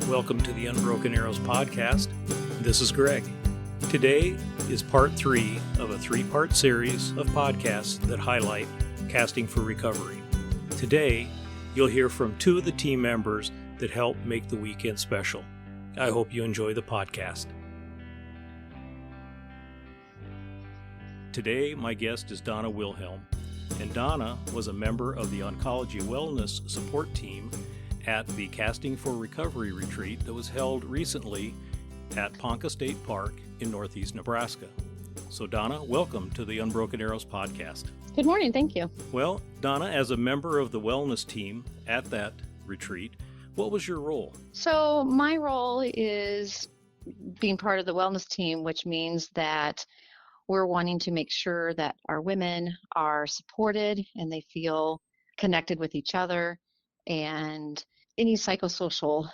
Welcome to the Unbroken Arrows podcast. This is Greg. Today is part 3 of a 3-part series of podcasts that highlight casting for recovery. Today, you'll hear from 2 of the team members that help make the weekend special. I hope you enjoy the podcast. Today, my guest is Donna Wilhelm, and Donna was a member of the Oncology Wellness Support Team at the Casting for Recovery retreat that was held recently at Ponca State Park in Northeast Nebraska. So Donna, welcome to the Unbroken Arrows podcast. Good morning, thank you. Well, Donna, as a member of the wellness team at that retreat, what was your role? So my role is being part of the wellness team, which means that we're wanting to make sure that our women are supported and they feel connected with each other, and any psychosocial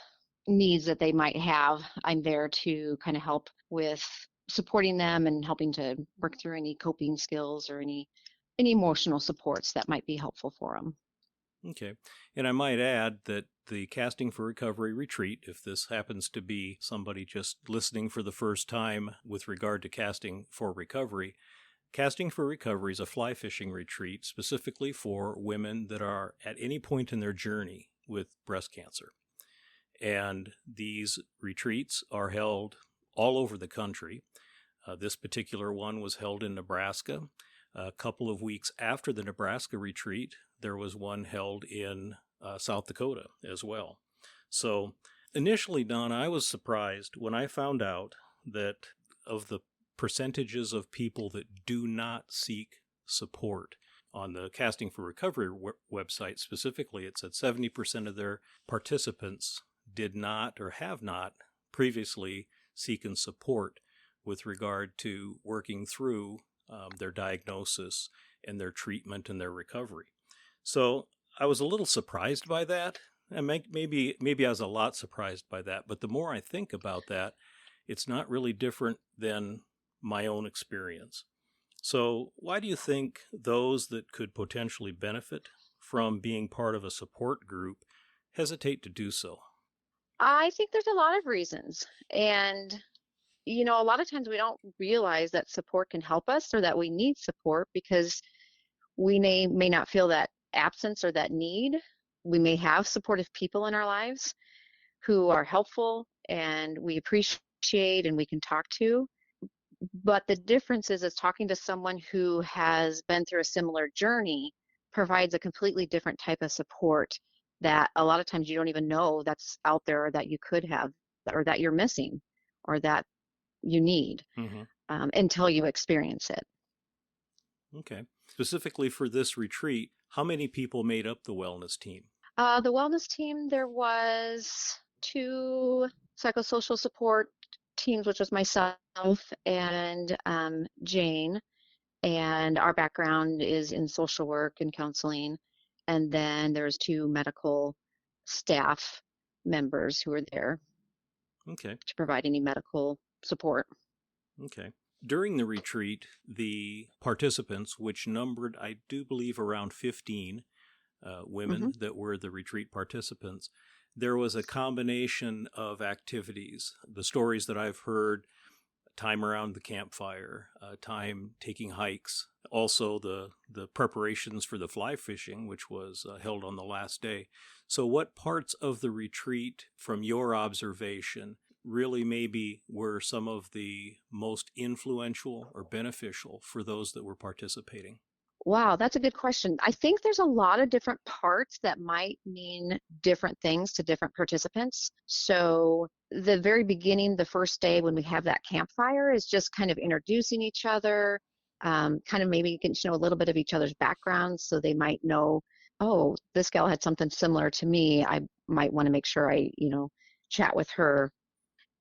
needs that they might have, I'm there to kind of help with supporting them and helping to work through any coping skills or any emotional supports that might be helpful for them. Okay. And I might add that the Casting for Recovery retreat, if this happens to be somebody just listening for the first time with regard to Casting for Recovery, Casting for Recovery is a fly fishing retreat specifically for women that are at any point in their journey with breast cancer. And these retreats are held all over the country. This particular one was held in Nebraska. A couple of weeks after the Nebraska retreat, there was one held in South Dakota as well. So initially, Donna, I was surprised when I found out that of the percentages of people that do not seek support. On the Casting for Recovery website specifically, it said 70% of their participants did not or have not previously seeken support with regard to working through their diagnosis and their treatment and their recovery. So I was a little surprised by that, and maybe I was a lot surprised by that, but the more I think about that, it's not really different than my own experience. So why do you think those that could potentially benefit from being part of a support group hesitate to do so? I think there's a lot of reasons. And, a lot of times we don't realize that support can help us or that we need support because we may not feel that absence or that need. We may have supportive people in our lives who are helpful and we appreciate and we can talk to. But the difference is talking to someone who has been through a similar journey provides a completely different type of support that a lot of times you don't even know that's out there or that you could have or that you're missing or that you need until you experience it. Okay. Specifically for this retreat, how many people made up the wellness team? The wellness team, there was 2 psychosocial support teams, which was myself and Jane, and our background is in social work and counseling. And then there's 2 medical staff members who are there to provide any medical support. Okay. During the retreat, the participants, which numbered, I do believe, around 15 women that were the retreat participants, there was a combination of activities. The stories that I've heard, time around the campfire, time taking hikes, also the preparations for the fly fishing, which was held on the last day. So what parts of the retreat, from your observation, really maybe were some of the most influential or beneficial for those that were participating? Wow, that's a good question. I think there's a lot of different parts that might mean different things to different participants. So the very beginning, the first day when we have that campfire is just kind of introducing each other, kind of maybe getting to know a little bit of each other's backgrounds so they might know, oh, this gal had something similar to me. I might want to make sure I, chat with her.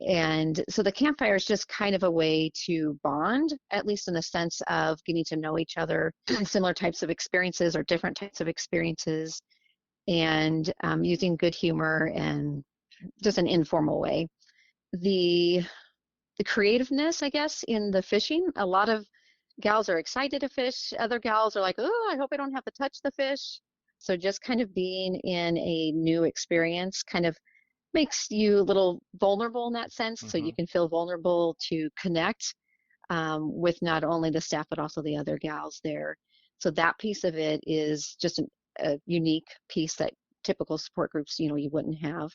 And so the campfire is just kind of a way to bond, at least in the sense of getting to know each other, similar types of experiences or different types of experiences, and using good humor and just an informal way. The creativeness, I guess, in the fishing, a lot of gals are excited to fish. Other gals are like, oh, I hope I don't have to touch the fish. So just kind of being in a new experience, kind of makes you a little vulnerable in that sense. So Mm-hmm. you can feel vulnerable to connect with not only the staff, but also the other gals there. So that piece of it is just a unique piece that typical support groups, you wouldn't have.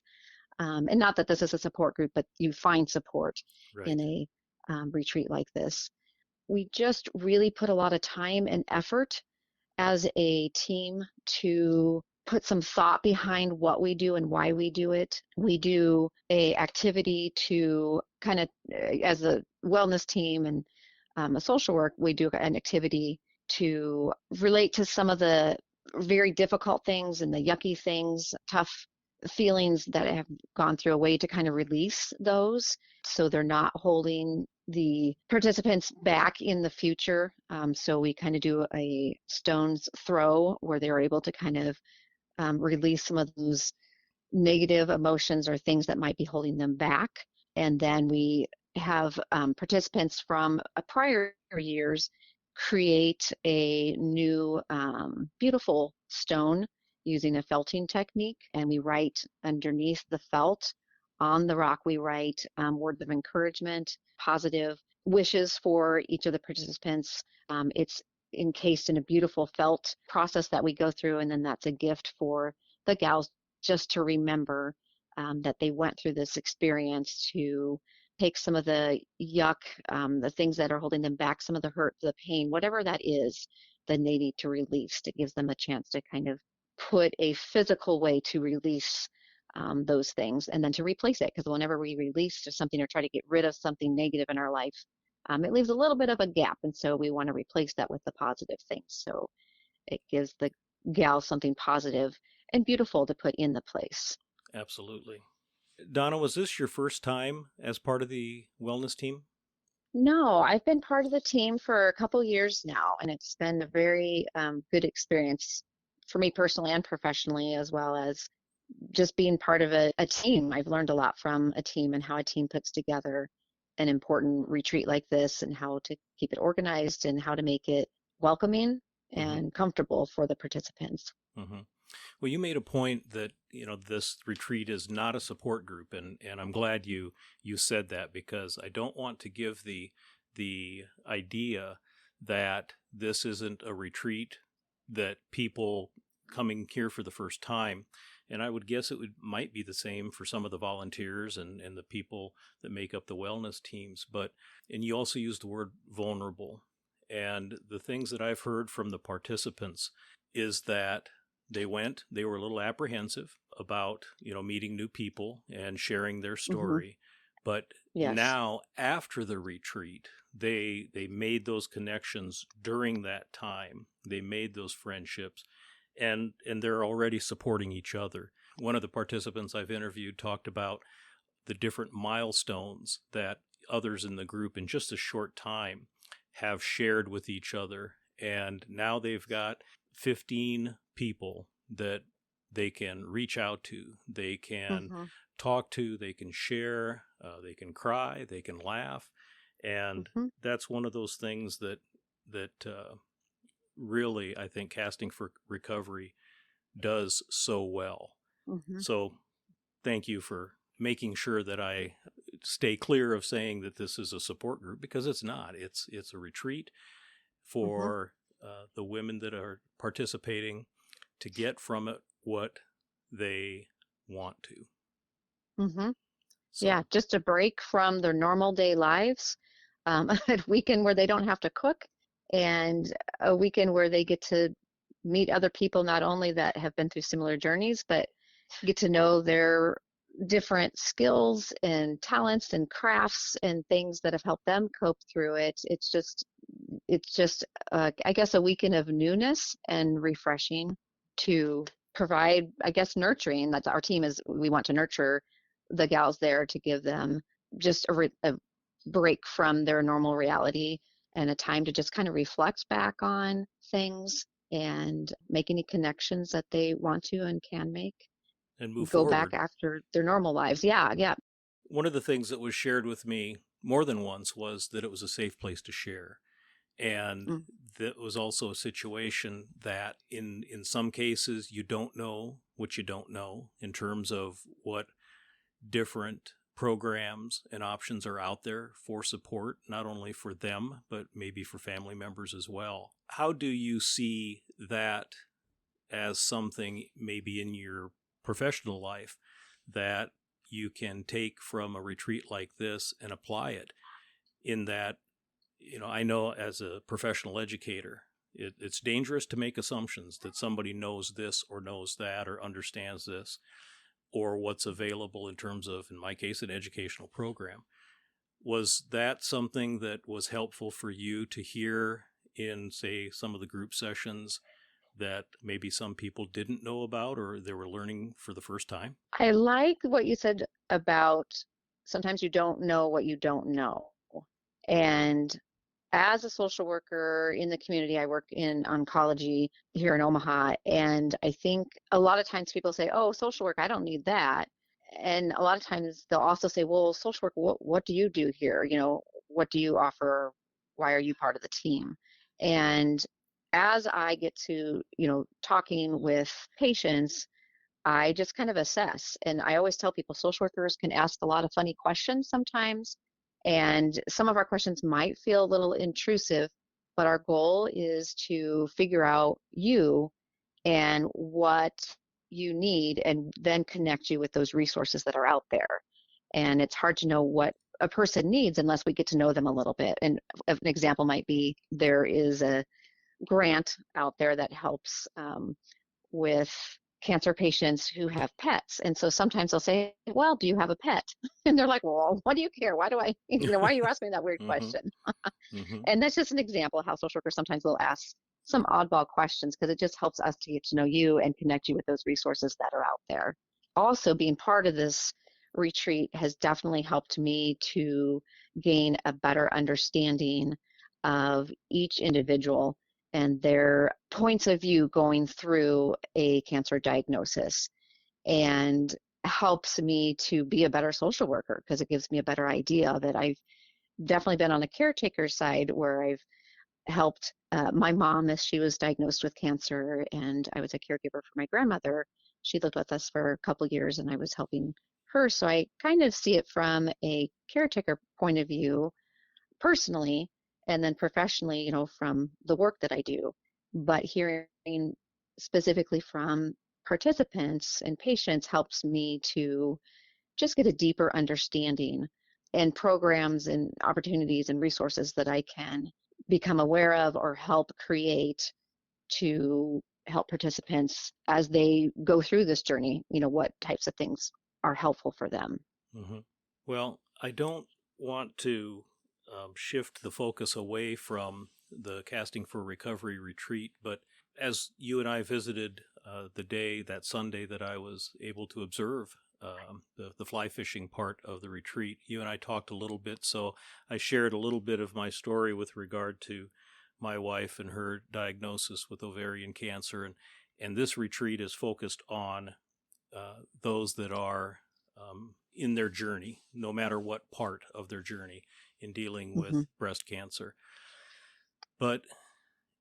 And not that this is a support group, but you find support in Right. a retreat like this. We just really put a lot of time and effort as a team to put some thought behind what we do and why we do it. We do a activity to kind of, as a wellness team and a social work, we do an activity to relate to some of the very difficult things and the yucky things, tough feelings that have gone through, a way to kind of release those so they're not holding the participants back in the future. So we kind of do a stone's throw where they're able to kind of release some of those negative emotions or things that might be holding them back. And then we have participants from prior years create a new beautiful stone using a felting technique. And we write underneath the felt on the rock, we write words of encouragement, positive wishes for each of the participants. It's encased in a beautiful felt process that we go through, and then that's a gift for the gals just to remember that they went through this experience, to take some of the yuck, the things that are holding them back, some of the hurt, the pain, whatever that is, then they need to release. It gives them a chance to kind of put a physical way to release those things and then to replace it. Because whenever we release something or try to get rid of something negative in our life, it leaves a little bit of a gap. And so we want to replace that with the positive things. So it gives the gal something positive and beautiful to put in the place. Absolutely. Donna, was this your first time as part of the wellness team? No, I've been part of the team for a couple years now, and it's been a very good experience for me personally and professionally, as well as just being part of a team. I've learned a lot from a team and how a team puts together an important retreat like this, and how to keep it organized and how to make it welcoming Mm-hmm. and comfortable for the participants. Mm-hmm. Well, you made a point that this retreat is not a support group, and I'm glad you said that, because I don't want to give the idea that this isn't a retreat that people coming here for the first time. And I would guess it might be the same for some of the volunteers and the people that make up the wellness teams. And you also used the word vulnerable. And the things that I've heard from the participants is that they were a little apprehensive about, meeting new people and sharing their Hmm. story. But Yes. now, after the retreat, they made those connections during that time. They made those friendships, and they're already supporting each other. One of the participants I've interviewed talked about the different milestones that others in the group in just a short time have shared with each other. And now they've got 15 people that they can reach out to, they can Hmm. talk to, they can share, they can cry, they can laugh. And Hmm. that's one of those things that really, I think, Casting for Recovery does so well. Hmm. So thank you for making sure that I stay clear of saying that this is a support group, because it's not. It's a retreat Hmm. for the women that are participating to get from it what they want to. Hmm. Yeah, So, just a break from their normal day lives, a weekend where they don't have to cook, and a weekend where they get to meet other people, not only that have been through similar journeys, but get to know their different skills and talents and crafts and things that have helped them cope through it. It's just, I guess, a weekend of newness and refreshing to provide, I guess, nurturing. That's our team, is we want to nurture the gals there to give them just a break from their normal reality and a time to just kind of reflect back on things and make any connections that they want to and can make, and move go back forward. after their normal lives. Yeah, yeah. One of the things that was shared with me more than once was that it was a safe place to share. And Mm, that was also a situation that in some cases you don't know what you don't know in terms of what different programs and options are out there for support, not only for them, but maybe for family members as well. How do you see that as something maybe in your professional life that you can take from a retreat like this and apply it? In that, I know as a professional educator, it's dangerous to make assumptions that somebody knows this or knows that or understands this or what's available in terms of, in my case, an educational program. Was that something that was helpful for you to hear in, say, some of the group sessions that maybe some people didn't know about or they were learning for the first time? I like what you said about sometimes you don't know what you don't know. And as a social worker in the community, I work in oncology here in Omaha. And I think a lot of times people say, oh, social work, I don't need that. And a lot of times they'll also say, well, social work, what do you do here? What do you offer? Why are you part of the team? And as I get to, talking with patients, I just kind of assess. And I always tell people social workers can ask a lot of funny questions sometimes. And some of our questions might feel a little intrusive, but our goal is to figure out you and what you need and then connect you with those resources that are out there. And it's hard to know what a person needs unless we get to know them a little bit. And an example might be there is a grant out there that helps with cancer patients who have pets. And so sometimes they'll say, well, do you have a pet? And they're like, well, what do you care? Why are you asking me that weird Mm-hmm. question? Mm-hmm. And that's just an example of how social workers sometimes will ask some oddball questions because it just helps us to get to know you and connect you with those resources that are out there. Also, being part of this retreat has definitely helped me to gain a better understanding of each individual and their points of view going through a cancer diagnosis, and helps me to be a better social worker because it gives me a better idea that I've definitely been on the caretaker side where I've helped my mom as she was diagnosed with cancer, and I was a caregiver for my grandmother. She lived with us for a couple of years and I was helping her. So I kind of see it from a caretaker point of view personally, and then professionally, from the work that I do. But hearing specifically from participants and patients helps me to just get a deeper understanding and programs and opportunities and resources that I can become aware of or help create to help participants as they go through this journey, what types of things are helpful for them. Mm-hmm. Well, I don't want to shift the focus away from the Casting for Recovery retreat, but as you and I visited that Sunday that I was able to observe the fly fishing part of the retreat, you and I talked a little bit, so I shared a little bit of my story with regard to my wife and her diagnosis with ovarian cancer, and this retreat is focused on those that are in their journey, no matter what part of their journey in dealing with Mm-hmm. breast cancer. But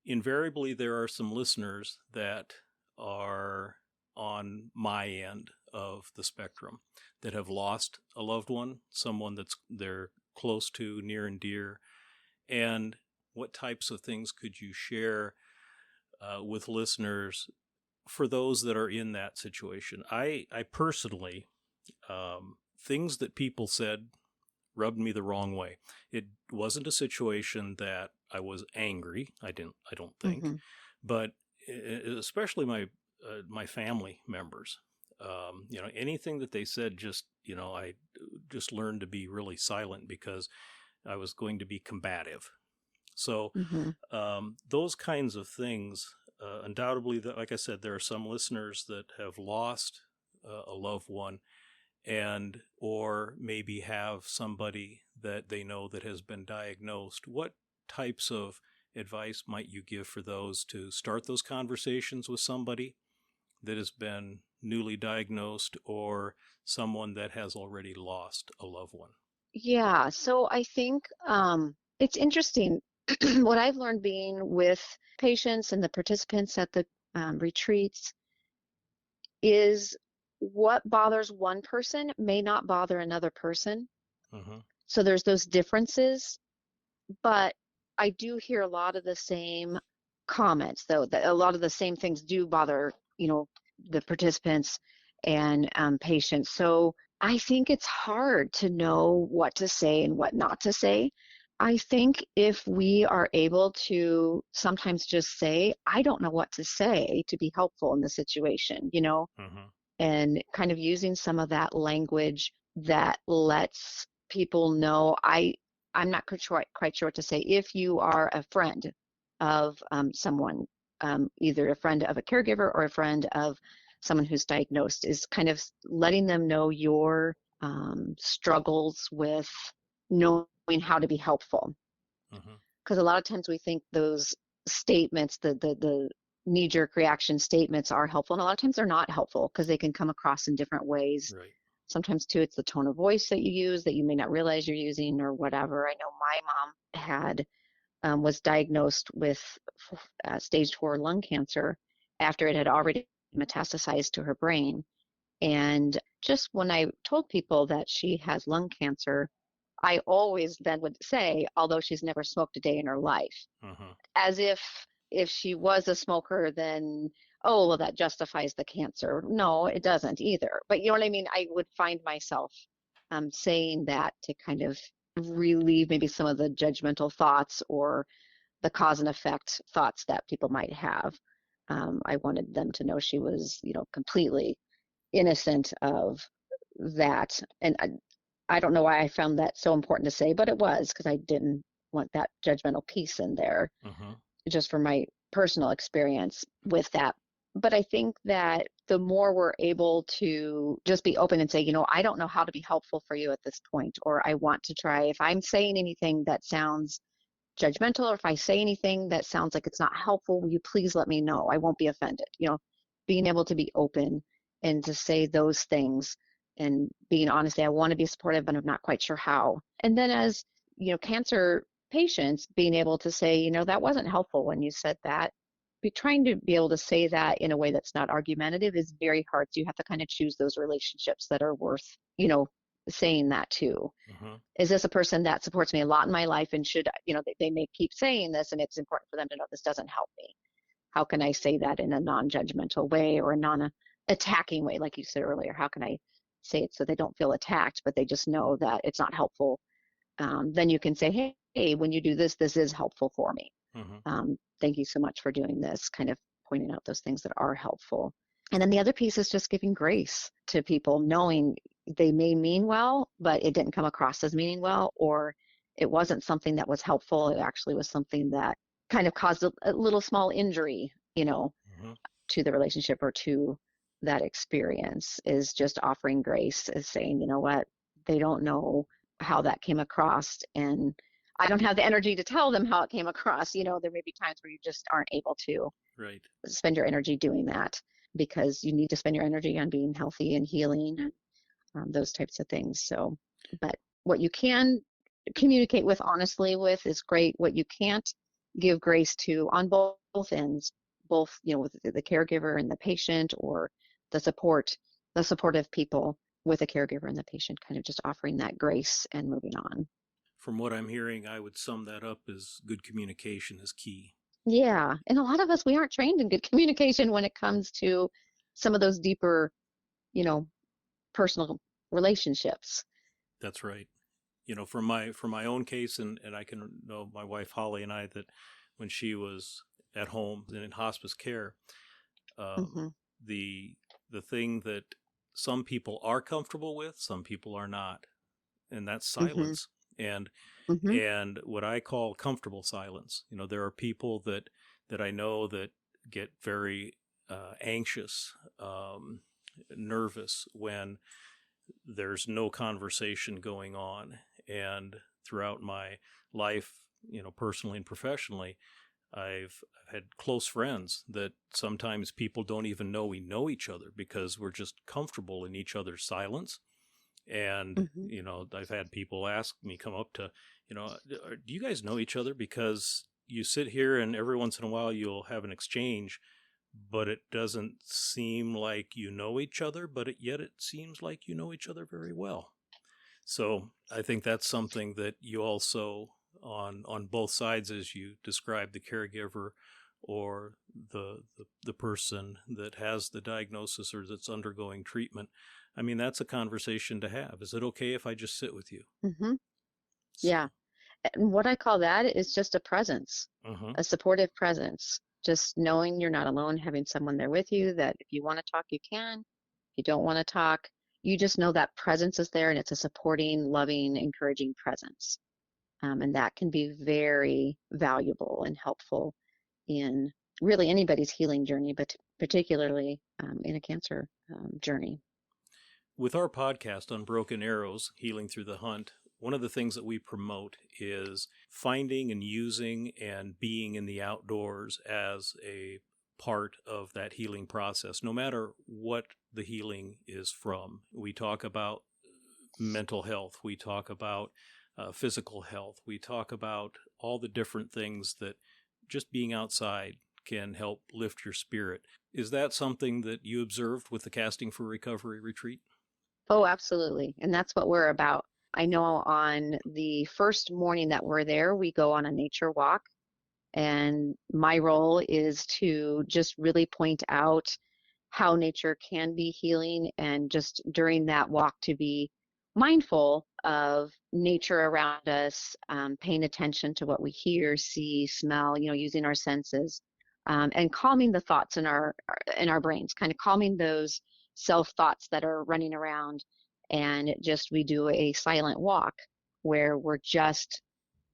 invariably, there are some listeners that are on my end of the spectrum that have lost a loved one, someone that's they're close to, near and dear. And what types of things could you share with listeners for those that are in that situation? I personally, things that people said rubbed me the wrong way. It wasn't a situation that I was angry. I don't think, Mm-hmm. but especially my family members. Anything that they said, I just learned to be really silent because I was going to be combative. So Mm-hmm. those kinds of things, undoubtedly, that, like I said, there are some listeners that have lost a loved one, and or maybe have somebody that they know that has been diagnosed. What types of advice might you give for those to start those conversations with somebody that has been newly diagnosed or someone that has already lost a loved one? Yeah, so I think it's interesting. What I've learned being with patients and the participants at the retreats is what bothers one person may not bother another person. Mm-hmm. So there's those differences, but I do hear a lot of the same comments, though, that a lot of the same things do bother, the participants and patients. So I think it's hard to know what to say and what not to say. I think if we are able to sometimes just say, I don't know what to say to be helpful in the situation, Mm-hmm. and kind of using some of that language that lets people know I'm not quite sure what to say. If you are a friend of someone, either a friend of a caregiver or a friend of someone who's diagnosed, is kind of letting them know your struggles with knowing how to be helpful. Mm-hmm. Because a lot of times we think those statements, the knee-jerk reaction statements, are helpful, and a lot of times they're not helpful because they can come across in different ways. Right. Sometimes too, it's the tone of voice that you use that you may not realize you're using or whatever. I know my mom was diagnosed with stage 4 lung cancer after it had already metastasized to her brain. And just when I told people that she has lung cancer, I always then would say, although she's never smoked a day in her life, Mm-hmm. as if she was a smoker, then, oh, well, that justifies the cancer. No, it doesn't either. But you know what I mean? I would find myself saying that to kind of relieve maybe some of the judgmental thoughts or the cause and effect thoughts that people might have. I wanted them to know she was, completely innocent of that. And I don't know why I found that so important to say, but it was because I didn't want that judgmental piece in there, Mm-hmm. just from my personal experience with that. But I think that the more we're able to just be open and say, I don't know how to be helpful for you at this point, or I want to try, if I'm saying anything that sounds judgmental, or if I say anything that sounds like it's not helpful, will you please let me know? I won't be offended. Being able to be open and to say those things and being honest, I want to be supportive, but I'm not quite sure how. And then as, cancer patients, being able to say, that wasn't helpful when you said that. Be trying to be able to say that in a way that's not argumentative is very hard. So you have to kind of choose those relationships that are worth, saying that to. Mm-hmm. Is this a person that supports me a lot in my life, and should, they may keep saying this, and it's important for them to know this doesn't help me. How can I say that in a non-judgmental way or a non-attacking way, like you said earlier? How can I say it so they don't feel attacked, but they just know that it's not helpful? Then you can say, hey, when you do this, this is helpful for me. Mm-hmm. Thank you so much for doing this, kind of pointing out those things that are helpful. And then the other piece is just giving grace to people, knowing they may mean well, but it didn't come across as meaning well, or it wasn't something that was helpful. It actually was something that kind of caused a little small injury, Mm-hmm. to the relationship or to that experience. Is just offering grace, is saying, you know what, they don't know how that came across, and I don't have the energy to tell them how it came across. There may be times where you just aren't able to Right. spend your energy doing that, because you need to spend your energy on being healthy and healing and those types of things. So, but what you can communicate with honestly with is great. What you can't, give grace to on both ends, both, with the caregiver and the patient, or the supportive people with the caregiver and the patient, kind of just offering that grace and moving on. From what I'm hearing, I would sum that up as good communication is key. Yeah. And a lot of us, we aren't trained in good communication when it comes to some of those deeper, you know, personal relationships. That's right. For my own case, and I can know my wife Holly and I, that when she was at home and in hospice care, um, Hmm. the the thing that some people are comfortable with, some people are not, and that's Hmm. silence. And Hmm. and what I call comfortable silence. There are people that I know that get very anxious, nervous when there's no conversation going on. And throughout my life, personally and professionally, I've had close friends that sometimes people don't even know we know each other because we're just comfortable in each other's silence. And, Hmm. I've had people ask me, come up to, do you guys know each other? Because you sit here and every once in a while you'll have an exchange, but it doesn't seem like you know each other, but yet it seems like you know each other very well. So I think that's something that you also, on both sides, as you describe the caregiver or the person that has the diagnosis or that's undergoing treatment. I mean, that's a conversation to have. Is it okay if I just sit with you? Hmm. So, Yeah. And what I call that is just a presence, uh-huh. a supportive presence. Just knowing you're not alone, having someone there with you that if you want to talk, you can. If you don't want to talk, you just know that presence is there and it's a supporting, loving, encouraging presence. And that can be very valuable and helpful in really anybody's healing journey, but particularly in a cancer journey. With our podcast on Broken Arrows, Healing Through the Hunt, one of the things that we promote is finding and using and being in the outdoors as a part of that healing process, no matter what the healing is from. We talk about mental health, we talk about physical health, we talk about all the different things that just being outside can help lift your spirit. Is that something that you observed with the Casting for Recovery retreat? Oh, absolutely. And that's what we're about. I know on the first morning that we're there, we go on a nature walk. And my role is to just really point out how nature can be healing and just during that walk to be mindful of nature around us, paying attention to what we hear, see, smell, using our senses, and calming the thoughts in our brains, kind of calming those self thoughts that are running around. And just we do a silent walk where we're just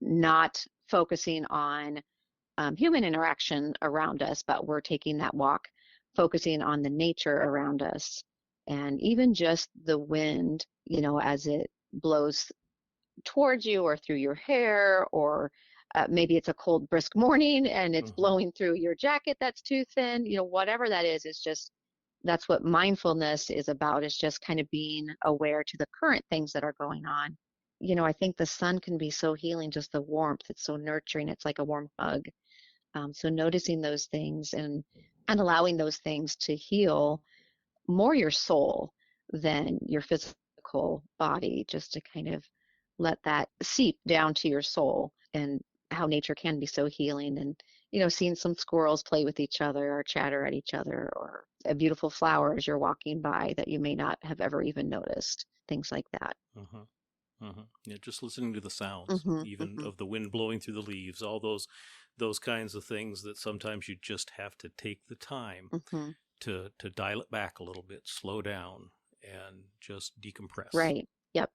not focusing on human interaction around us, but we're taking that walk, focusing on the nature around us. And even just the wind, as it blows towards you or through your hair, or maybe it's a cold, brisk morning and it's Mm-hmm. blowing through your jacket that's too thin, whatever that is just that's what mindfulness is about, is just kind of being aware to the current things that are going on. I think the sun can be so healing, just the warmth. It's so nurturing. It's like a warm hug. So noticing those things and allowing those things to heal more your soul than your physical body, just to kind of let that seep down to your soul, and how nature can be so healing. And seeing some squirrels play with each other or chatter at each other, or a beautiful flower as you're walking by that you may not have ever even noticed, things like that. Uh-huh. Uh-huh. Yeah, just listening to the sounds, Hmm. even Hmm. of the wind blowing through the leaves, all those kinds of things that sometimes you just have to take the time Hmm. to dial it back a little bit, slow down, and just decompress. Right. Yep.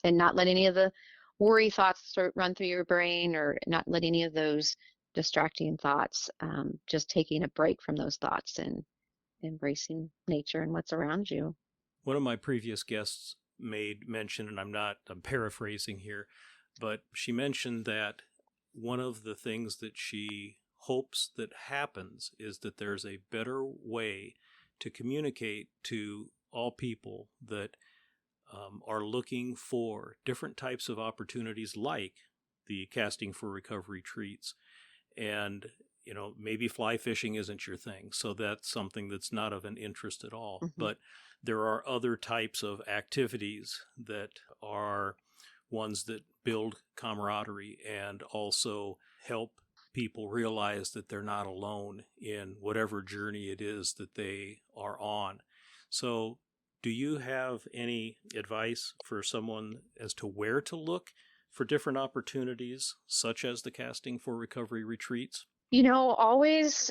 And not let any of the worry thoughts run through your brain, or not let any of those distracting thoughts. Just taking a break from those thoughts and embracing nature and what's around you. One of my previous guests made mention, and I'm paraphrasing here, but she mentioned that one of the things that she hopes that happens is that there's a better way to communicate to all people that are looking for different types of opportunities like the Casting for Recovery retreats. And maybe fly fishing isn't your thing, so that's something that's not of an interest at all. Hmm. But there are other types of activities that are ones that build camaraderie and also help people realize that they're not alone in whatever journey it is that they are on. So, do you have any advice for someone as to where to look for different opportunities, such as the Casting for Recovery retreats? Always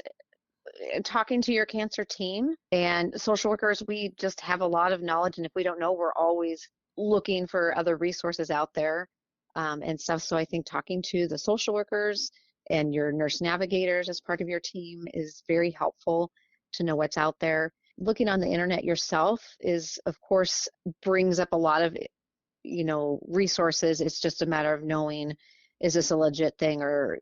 talking to your cancer team and social workers, we just have a lot of knowledge. And if we don't know, we're always looking for other resources out there, and stuff. So I think talking to the social workers and your nurse navigators as part of your team is very helpful to know what's out there. Looking on the internet yourself is, of course, brings up a lot of resources. It's just a matter of knowing, is this a legit thing, or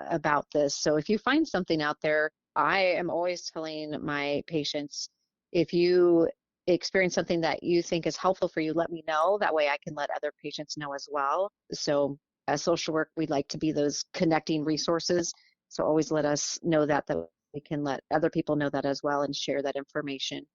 about this. So if you find something out there, I am always telling my patients, if you experience something that you think is helpful for you, let me know. That way I can let other patients know as well. So as social work, we'd like to be those connecting resources. So always let us know that we can let other people know that as well and share that information.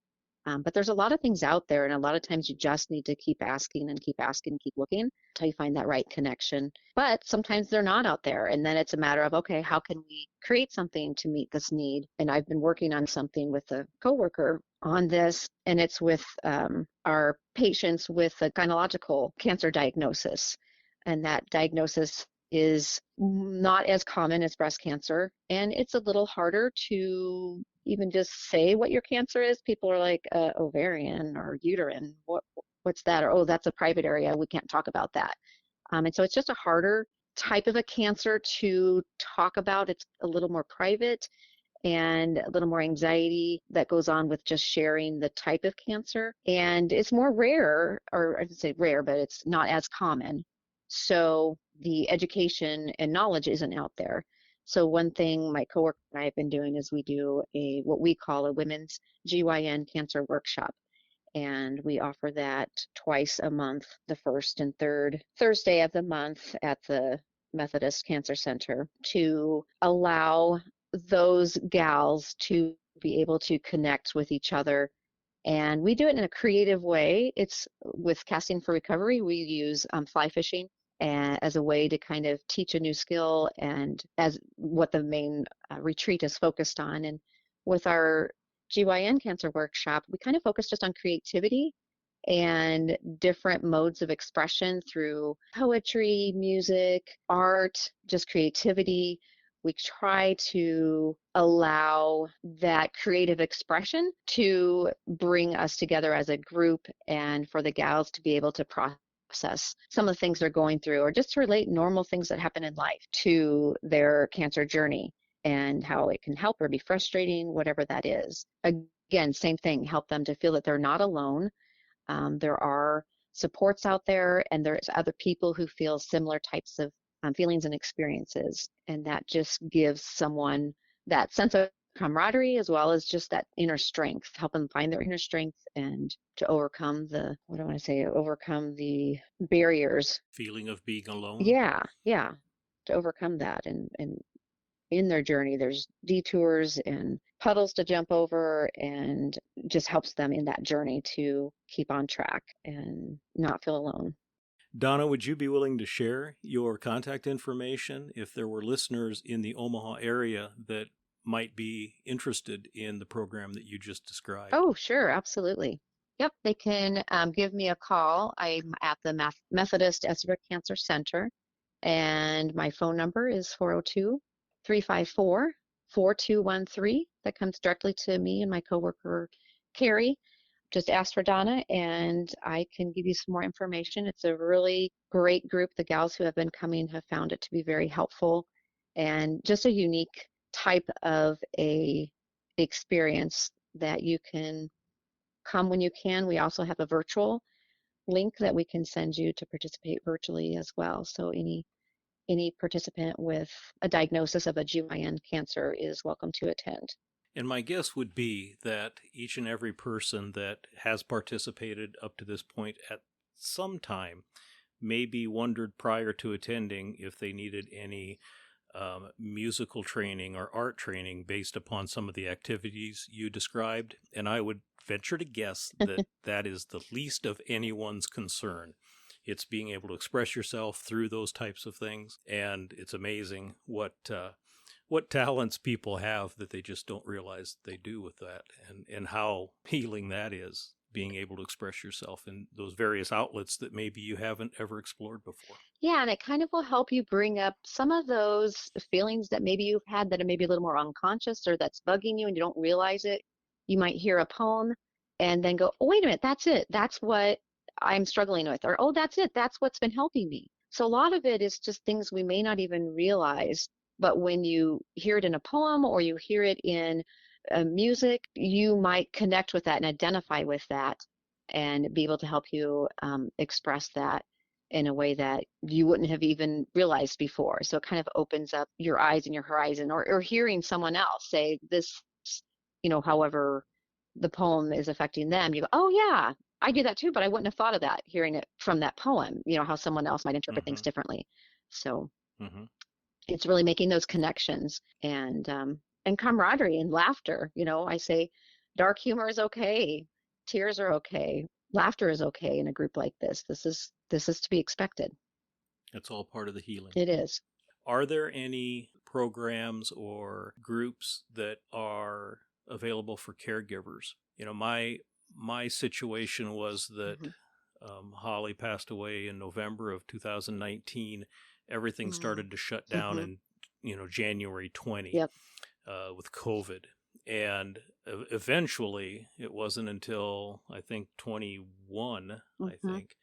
But there's a lot of things out there, and a lot of times you just need to keep asking and keep asking, keep looking until you find that right connection. But sometimes they're not out there, and then it's a matter of, okay, how can we create something to meet this need? And I've been working on something with a coworker on this, and it's with our patients with a gynecological cancer diagnosis. And that diagnosis is not as common as breast cancer, and it's a little harder to even just say what your cancer is. People are like, ovarian or uterine, what's that? Or, oh, that's a private area, we can't talk about that. And so it's just a harder type of a cancer to talk about. It's a little more private and a little more anxiety that goes on with just sharing the type of cancer. And it's more rare, or I would say rare, but it's not as common. So the education and knowledge isn't out there. So one thing my coworker and I have been doing is we do what we call a women's GYN cancer workshop. And we offer that twice a month, the first and third Thursday of the month at the Methodist Cancer Center, to allow those gals to be able to connect with each other. And we do it in a creative way. It's with Casting for Recovery. We use fly fishing as a way to kind of teach a new skill, and as what the main retreat is focused on. And with our GYN cancer workshop, we kind of focus just on creativity and different modes of expression through poetry, music, art, just creativity. We try to allow that creative expression to bring us together as a group, and for the gals to be able to process some of the things they're going through, or just to relate normal things that happen in life to their cancer journey, and how it can help or be frustrating, whatever that is. Again, same thing, help them to feel that they're not alone. There are supports out there, and there's other people who feel similar types of feelings and experiences, and that just gives someone that sense of camaraderie, as well as just that inner strength, help them find their inner strength and to overcome overcome the barriers. Feeling of being alone. Yeah, to overcome that. And in their journey, there's detours and puddles to jump over, and just helps them in that journey to keep on track and not feel alone. Donna, would you be willing to share your contact information if there were listeners in the Omaha area that might be interested in the program that you just described? Oh, sure, absolutely. Yep, they can give me a call. I'm at the Methodist Estabrook Cancer Center, and my phone number is 402-354-4213. That comes directly to me and my coworker, Carrie. Just ask for Donna, and I can give you some more information. It's a really great group. The gals who have been coming have found it to be very helpful, and just a unique type of a experience that you can come when you can. We also have a virtual link that we can send you to participate virtually as well. So any participant with a diagnosis of a GYN cancer is welcome to attend. And my guess would be that each and every person that has participated up to this point at some time maybe wondered prior to attending if they needed any musical training or art training based upon some of the activities you described. And I would venture to guess that that is the least of anyone's concern. It's being able to express yourself through those types of things. And it's amazing what talents people have that they just don't realize they do with that, and how healing that is, being able to express yourself in those various outlets that maybe you haven't ever explored before. Yeah, and it kind of will help you bring up some of those feelings that maybe you've had that are maybe a little more unconscious, or that's bugging you and you don't realize it. You might hear a poem and then go, oh, wait a minute, that's it. That's what I'm struggling with. Or, oh, that's it. That's what's been helping me. So a lot of it is just things we may not even realize. But when you hear it in a poem or you hear it in music, you might connect with that and identify with that, and be able to help you express that in a way that you wouldn't have even realized before. So it kind of opens up your eyes and your horizon, or hearing someone else say this, however the poem is affecting them. You go, oh yeah, I do that too, but I wouldn't have thought of that, hearing it from that poem, how someone else might interpret things differently. So it's really making those connections, and and camaraderie and laughter. I say dark humor is okay, tears are okay, laughter is okay in a group like this. This is to be expected. It's all part of the healing. It is. Are there any programs or groups that are available for caregivers? My situation was that Mm-hmm. Holly passed away in November of 2019. Everything started to shut down Mm-hmm. in January 20 Yep. with COVID, and eventually it wasn't until I think 21, I Mm-hmm. think,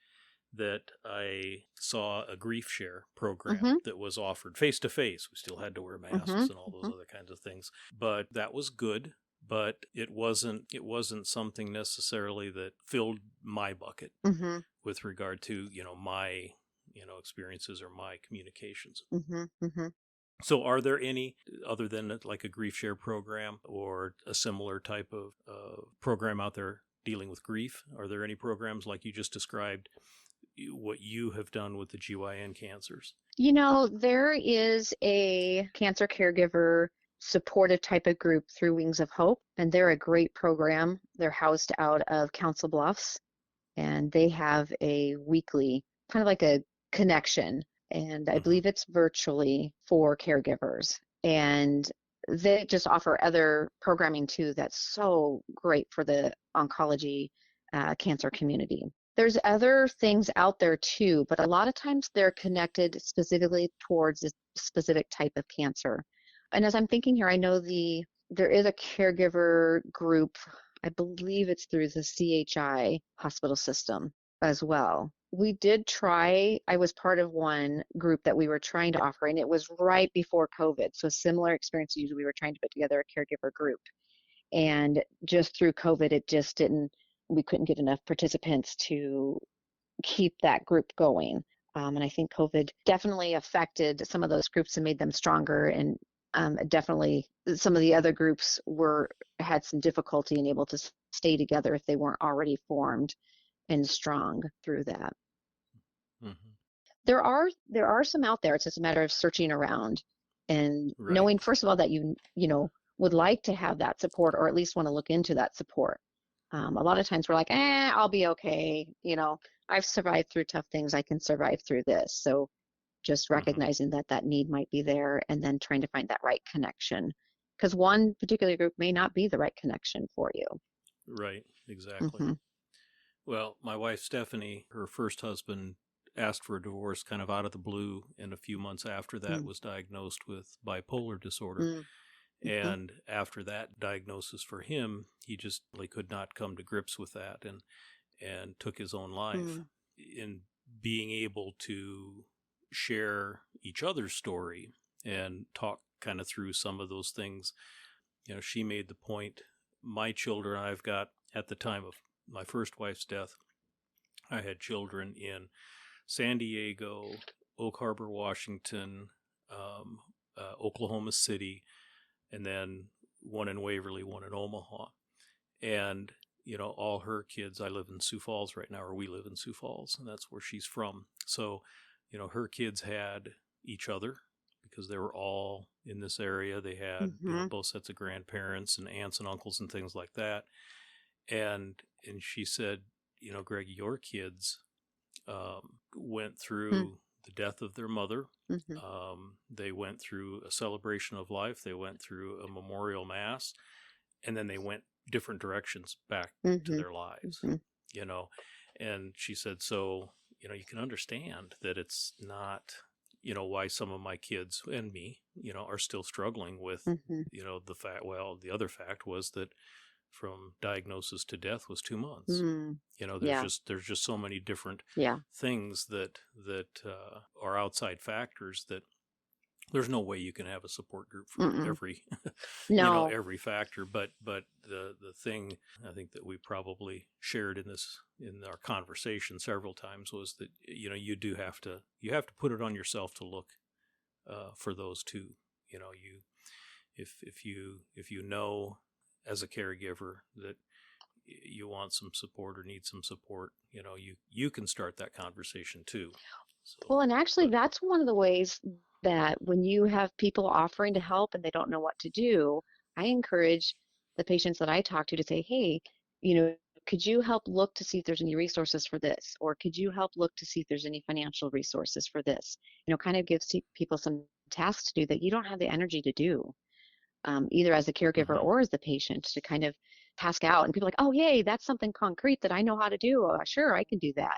that I saw a grief share program Mm-hmm. that was offered face to face. We still had to wear Mm-hmm. masks and all those other kinds of things, but that was good. But it wasn't something necessarily that filled my bucket Mm-hmm. with regard to my experiences or my communications. Mm-hmm. Mm-hmm. So, are there any other than like a grief share program or a similar type of program out there dealing with grief? Are there any programs like you just described, what you have done with the GYN cancers? There is a cancer caregiver supportive type of group through Wings of Hope, and they're a great program. They're housed out of Council Bluffs, and they have a weekly kind of like a connection, and I Mm-hmm. believe it's virtually for caregivers. And they just offer other programming too that's so great for the oncology cancer community. There's other things out there too, but a lot of times they're connected specifically towards a specific type of cancer. And as I'm thinking here, I know there is a caregiver group. I believe it's through the CHI hospital system as well. We did try, I was part of one group that we were trying to offer, and it was right before COVID. So, similar experience. Usually, we were trying to put together a caregiver group. And just through COVID, it just didn't, we couldn't get enough participants to keep that group going. And I think COVID definitely affected some of those groups and made them stronger. And definitely some of the other groups had some difficulty in able to stay together if they weren't already formed and strong through that. Mm-hmm. There are some out there. It's just a matter of searching around and Right. knowing, first of all, that would like to have that support, or at least want to look into that support. A lot of times we're like, I'll be okay. I've survived through tough things. I can survive through this. So just Mm-hmm. recognizing that need might be there, and then trying to find that right connection. Because one particular group may not be the right connection for you. Right. Exactly. Mm-hmm. Well, my wife Stephanie, her first husband asked for a divorce kind of out of the blue, and a few months after that was diagnosed with bipolar disorder. Mm-hmm. And after that diagnosis for him, he just really could not come to grips with that, and took his own life. Mm-hmm. In being able to share each other's story and talk kind of through some of those things, she made the point, my children, I've got, at the time of my first wife's death, I had children in San Diego, Oak Harbor, Washington, Oklahoma City, and then one in Waverly, one in Omaha. And, all her kids, I live in Sioux Falls right now, or we live in Sioux Falls, and that's where she's from. So, her kids had each other because they were all in this area. They had, Mm-hmm. both sets of grandparents and aunts and uncles and things like that. And she said, Greg, your kids went through the death of their mother. Mm-hmm. They went through a celebration of life. They went through a memorial mass, and then they went different directions back to Mm-hmm. their lives, Mm-hmm. you know. And she said, so, you can understand that it's not, why some of my kids and me, are still struggling with, Mm-hmm. the other fact was that from diagnosis to death was 2 months. Mm. There's Yeah. just so many different Yeah. things that are outside factors that there's no way you can have a support group for Mm-mm. every No. every factor. But the thing I think that we probably shared in our conversation several times was that you have to put it on yourself to look for those two. If you know as a caregiver that you want some support or need some support, you can start that conversation too. So, Well, and actually, but that's one of the ways. that when you have people offering to help and they don't know what to do, I encourage the patients that I talk to say, hey, could you help look to see if there's any resources for this? Or could you help look to see if there's any financial resources for this? Kind of gives people some tasks to do that you don't have the energy to do, either as a caregiver or as the patient, to kind of task out. And people are like, oh, yay, that's something concrete that I know how to do. Oh, sure, I can do that.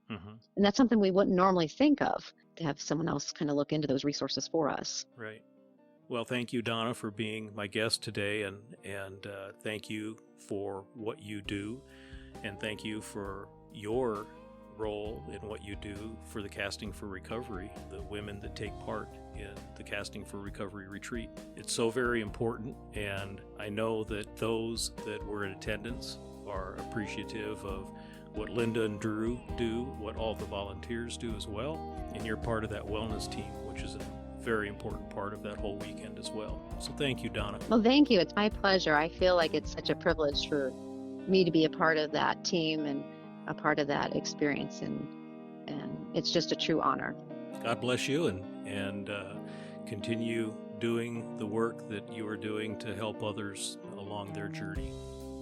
And that's something we wouldn't normally think of, to have someone else kind of look into those resources for us. Right. Well, thank you, Donna, for being my guest today, and thank you for what you do, and thank you for your role in what you do for the Casting for Recovery, the women that take part in the Casting for Recovery retreat. It's so very important, and I know that those that were in attendance are appreciative of what Linda and Drew do, what all the volunteers do as well, and you're part of that wellness team, which is a very important part of that whole weekend as well. So thank you, Donna. Well, thank you. It's my pleasure. I feel like it's such a privilege for me to be a part of that team and a part of that experience, and it's just a true honor. God bless you, and continue doing the work that you are doing to help others along their journey.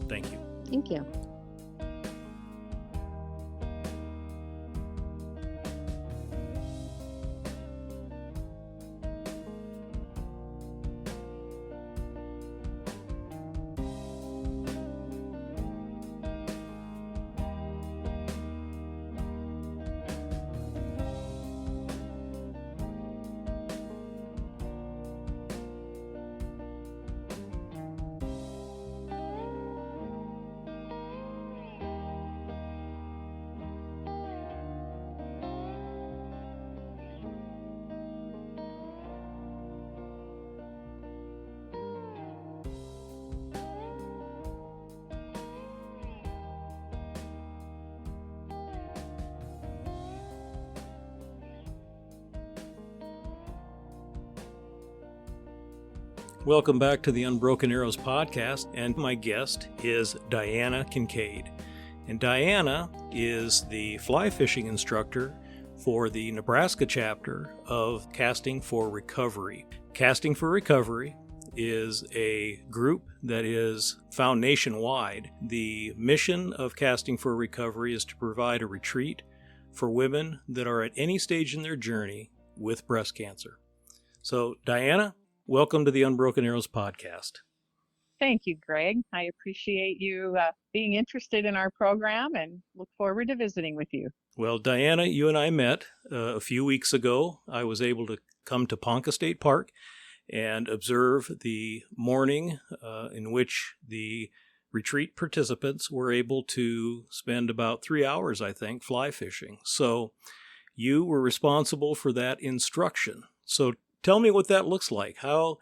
Thank you. Thank you. Welcome back to the Unbroken Arrows podcast, and my guest is Diana Kincaid. And Diana is the fly fishing instructor for the Nebraska chapter of Casting for Recovery. Casting for Recovery is a group that is found nationwide. The mission of Casting for Recovery is to provide a retreat for women that are at any stage in their journey with breast cancer. So, Diana, welcome to the Unbroken Arrows podcast. Thank you, Greg. I appreciate you being interested in our program and look forward to visiting with you. Well, Diana, you and I met a few weeks ago. I was able to come to Ponca State Park and observe the morning in which the retreat participants were able to spend about 3 hours, I think, fly fishing. So you were responsible for that instruction. So tell me what that looks like. I'm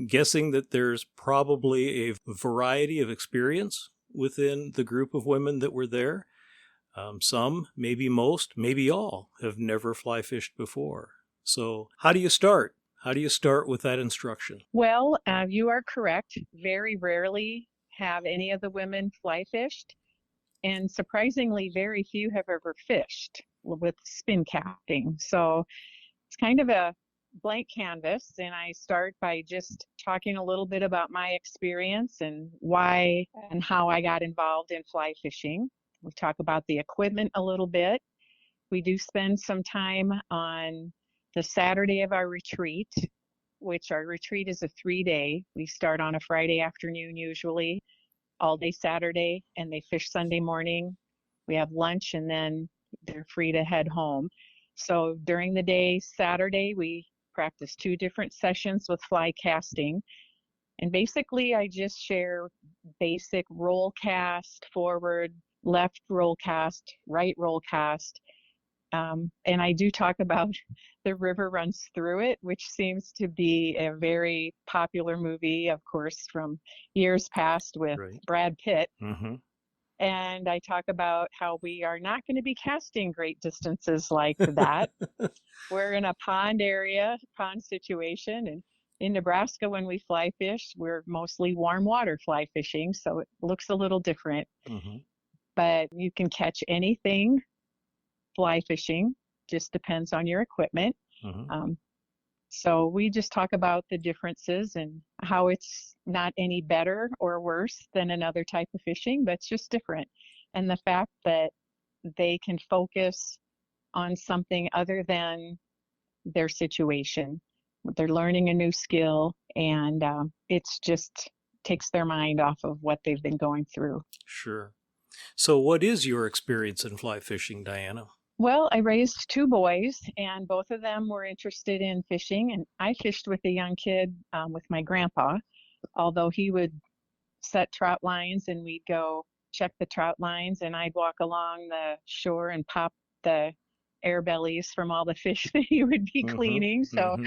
guessing that there's probably a variety of experience within the group of women that were there. Some, maybe most, maybe all, have never fly fished before. So how do you start? How do you start with that instruction? Well, you are correct. Very rarely have any of the women fly fished. And surprisingly, very few have ever fished with spin casting. So it's kind of a blank canvas, and I start by just talking a little bit about my experience and why and how I got involved in fly fishing. We talk about the equipment a little bit. We do spend some time on the Saturday of our retreat, which our retreat is a 3-day. We start on a Friday afternoon usually, all day Saturday, and they fish Sunday morning. We have lunch, and then they're free to head home. So during the day, Saturday, we practice 2 different sessions with fly casting. And basically, I just share basic roll cast, forward, left roll cast, right roll cast. And I do talk about The River Runs Through It, which seems to be a very popular movie, of course, from years past with Brad Pitt. Mm-hmm. And I talk about how we are not going to be casting great distances like that. We're in a pond situation. And in Nebraska, when we fly fish, we're mostly warm water fly fishing. So it looks a little different. Mm-hmm. But you can catch anything fly fishing. just depends on your equipment. Mhm. So we just talk about the differences and how it's not any better or worse than another type of fishing, but it's just different. And the fact that they can focus on something other than their situation. They're learning a new skill, and it's just takes their mind off of what they've been going through. Sure. So, what is your experience in fly fishing, Diana? Well, I raised two boys, and both of them were interested in fishing. And I fished with a young kid with my grandpa, although he would set trout lines and we'd go check the trout lines, and I'd walk along the shore and pop the air bellies from all the fish that he would be Mm-hmm. cleaning. So,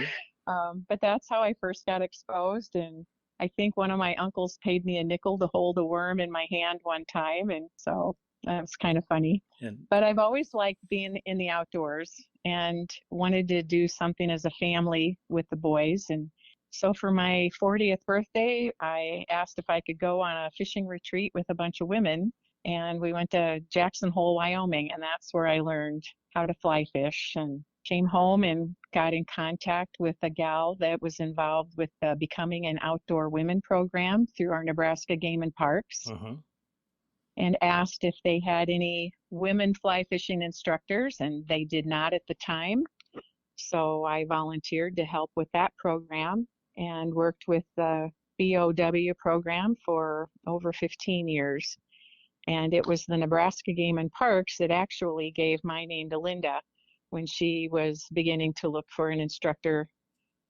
Mm-hmm. but that's how I first got exposed. And I think one of my uncles paid me a nickel to hold a worm in my hand one time. And so that's kind of funny. And But I've always liked being in the outdoors and wanted to do something as a family with the boys. And so for my 40th birthday, I asked if I could go on a fishing retreat with a bunch of women. And we went to Jackson Hole, Wyoming, and that's where I learned how to fly fish, and came home and got in contact with a gal that was involved with Becoming an Outdoor Women program through our Nebraska Game and Parks, mm-hmm. and asked if they had any women fly fishing instructors, and they did not at the time. So I volunteered to help with that program and worked with the BOW program for over 15 years. And it was the Nebraska Game and Parks that actually gave my name to Linda when she was beginning to look for an instructor,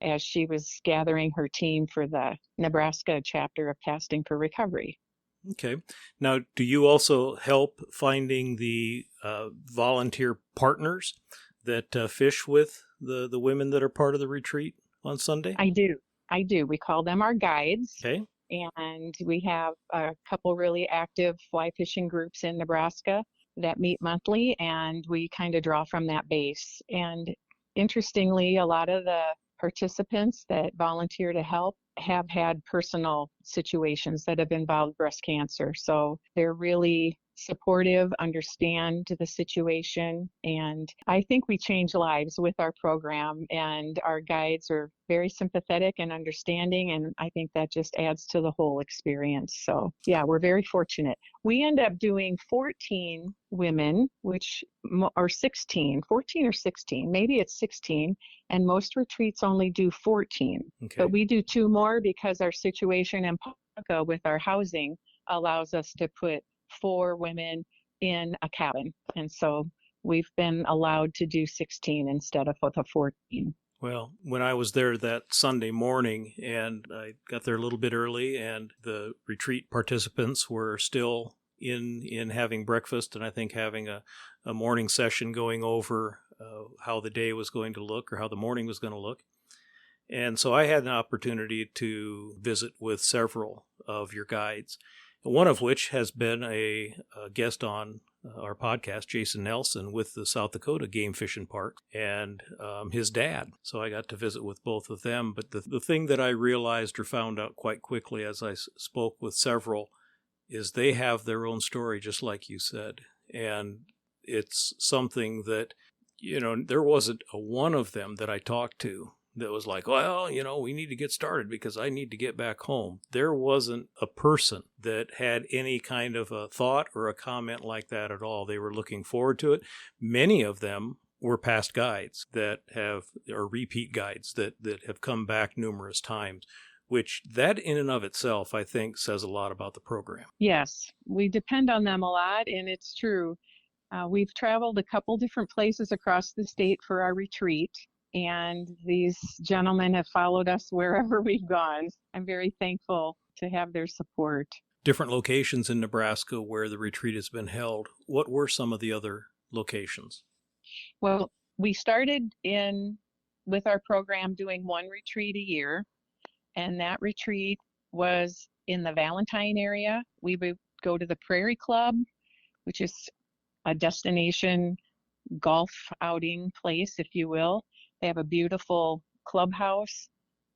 as she was gathering her team for the Nebraska chapter of Casting for Recovery. Okay. Now, do you also help finding the volunteer partners that fish with the women that are part of the retreat on Sunday? I do. We call them our guides. Okay. And we have a couple really active fly fishing groups in Nebraska that meet monthly, and we kind of draw from that base. And interestingly, a lot of the participants that volunteer to help have had personal situations that have involved breast cancer. So they're really supportive, understand the situation, and I think we change lives with our program, and our guides are very sympathetic and understanding, and I think that just adds to the whole experience. So yeah, we're very fortunate. We end up doing 14 women, which are 14 or 16, maybe it's 16, and most retreats only do 14. Okay. But we do 2 more because our situation in Paca with our housing allows us to put 4 women in a cabin. And so we've been allowed to do 16 instead of the 14. Well, when I was there that Sunday morning, and I got there a little bit early, and the retreat participants were still in having breakfast, and I think having a morning session going over how the day was going to look, or how the morning was going to look. And so I had an opportunity to visit with several of your guides, one of which has been a guest on our podcast, Jason Nelson, with the South Dakota Game Fish and Park, and his dad. So I got to visit with both of them. But the thing that I realized or found out quite quickly as I spoke with several is they have their own story, just like you said. And it's something that, there wasn't a one of them that I talked to that was like, well, we need to get started because I need to get back home. There wasn't a person that had any kind of a thought or a comment like that at all. They were looking forward to it. Many of them were past guides or repeat guides that have come back numerous times, which that in and of itself, I think, says a lot about the program. Yes, we depend on them a lot, and it's true. We've traveled a couple different places across the state for our retreat, and these gentlemen have followed us wherever we've gone. I'm very thankful to have their support. Different locations in Nebraska where the retreat has been held. What were some of the other locations? Well, we started with our program doing one retreat a year, and that retreat was in the Valentine area. We would go to the Prairie Club, which is a destination golf outing place, if you will. They have a beautiful clubhouse,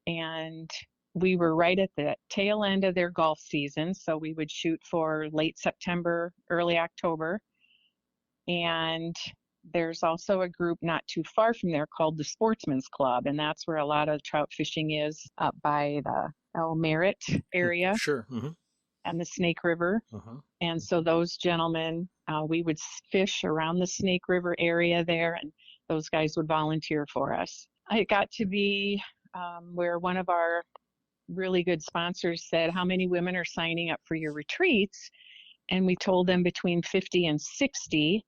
and we were right at the tail end of their golf season, so we would shoot for late September, early October. And there's also a group not too far from there called the Sportsman's Club, and that's where a lot of trout fishing is, up by the Merritt area Sure. Mm-hmm. and the Snake River. Uh-huh. And so those gentlemen, we would fish around the Snake River area there, and those guys would volunteer for us. It got to be where one of our really good sponsors said, "How many women are signing up for your retreats?" And we told them between 50 and 60.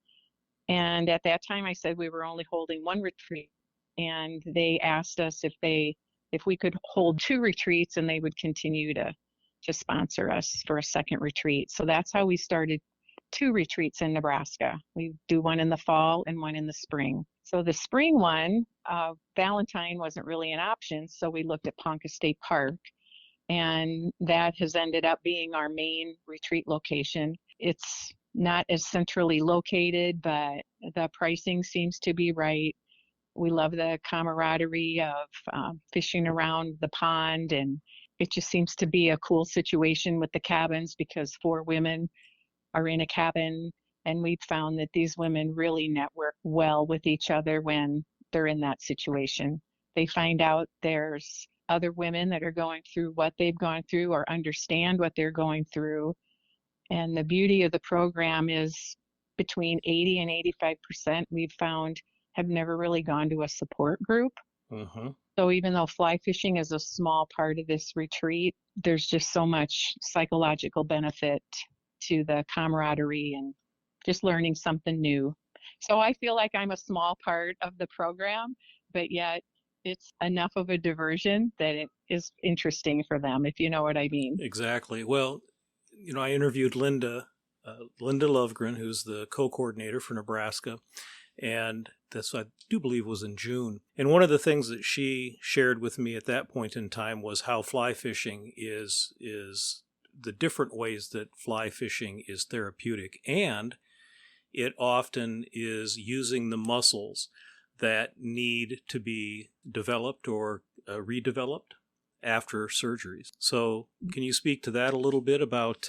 And at that time, I said we were only holding one retreat. And they asked us if we could hold 2 retreats, and they would continue to sponsor us for a second retreat. So that's how we started 2 retreats in Nebraska. We do one in the fall and one in the spring. So the spring one, Valentine wasn't really an option, so we looked at Ponca State Park, and that has ended up being our main retreat location. It's not as centrally located, but the pricing seems to be right. We love the camaraderie of fishing around the pond, and it just seems to be a cool situation with the cabins because 4 women are in a cabin, and we've found that these women really network well with each other when they're in that situation. They find out there's other women that are going through what they've gone through or understand what they're going through. And the beauty of the program is between 80 and 85% we've found have never really gone to a support group. Uh-huh. So even though fly fishing is a small part of this retreat, there's just so much psychological benefit to the camaraderie and just learning something new. So I feel like I'm a small part of the program, but yet it's enough of a diversion that it is interesting for them, if you know what I mean. Exactly. Well, I interviewed Linda Lovegren, who's the co-coordinator for Nebraska, and this, I do believe, was in June. And one of the things that she shared with me at that point in time was how fly fishing is the different ways that fly fishing is therapeutic, and it often is using the muscles that need to be developed or redeveloped after surgeries. So can you speak to that a little bit about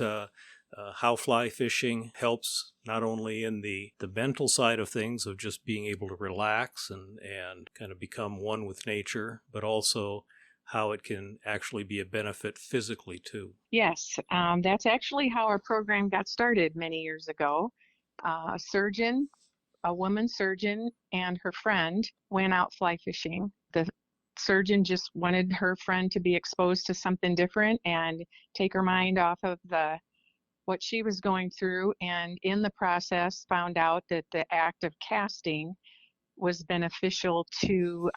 how fly fishing helps not only in the mental side of things of just being able to relax and kind of become one with nature, but also how it can actually be a benefit physically too? Yes, that's actually how our program got started many years ago. A woman surgeon and her friend went out fly fishing. The surgeon just wanted her friend to be exposed to something different and take her mind off of what she was going through, and in the process found out that the act of casting was beneficial to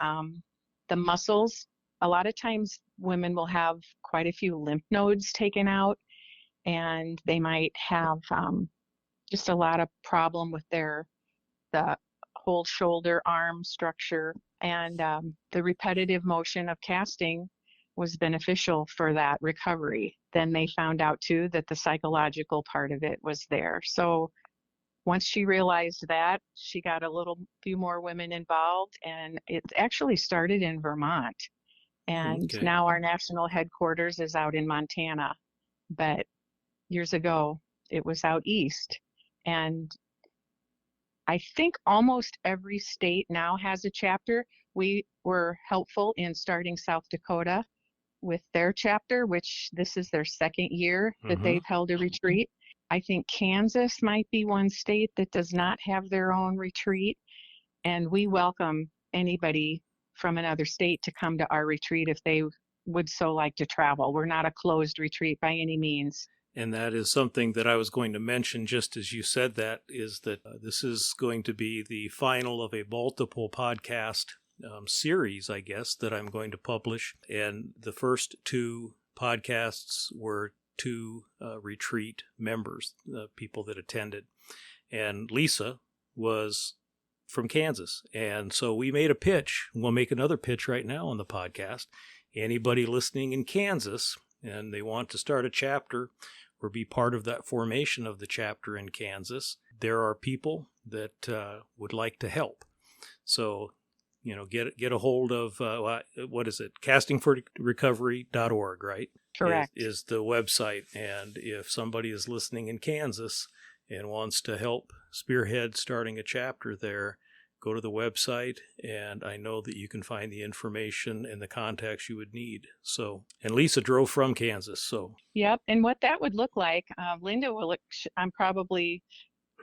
the muscles. A lot of times women will have quite a few lymph nodes taken out, and they might have just a lot of problem with the whole shoulder arm structure, and the repetitive motion of casting was beneficial for that recovery. Then they found out too that the psychological part of it was there. So once she realized that, she got a few more women involved, and it actually started in Vermont. And Okay. now our national headquarters is out in Montana, but years ago it was out east. And I think almost every state now has a chapter. We were helpful in starting South Dakota with their chapter, which this is their second year that Mhm. they've held a retreat. I think Kansas might be one state that does not have their own retreat, and we welcome anybody from another state to come to our retreat if they would so like to travel. We're not a closed retreat by any means. And that is something that I was going to mention just as you said that, is that this is going to be the final of a multiple podcast series, I guess, that I'm going to publish. And the first 2 podcasts were 2 retreat members, people that attended. And Lisa was from Kansas. And so we made a pitch. We'll make another pitch right now on the podcast. Anybody listening in Kansas and they want to start a chapter or be part of that formation of the chapter in Kansas, there are people that would like to help. So, get a hold of, what is it? castingforrecovery.org, right? Correct. Is the website. And if somebody is listening in Kansas and wants to help spearhead starting a chapter there, go to the website, and I know that you can find the information and the contacts you would need. So, and Lisa drove from Kansas, so. Yep. And what that would look like, Linda will, I'm probably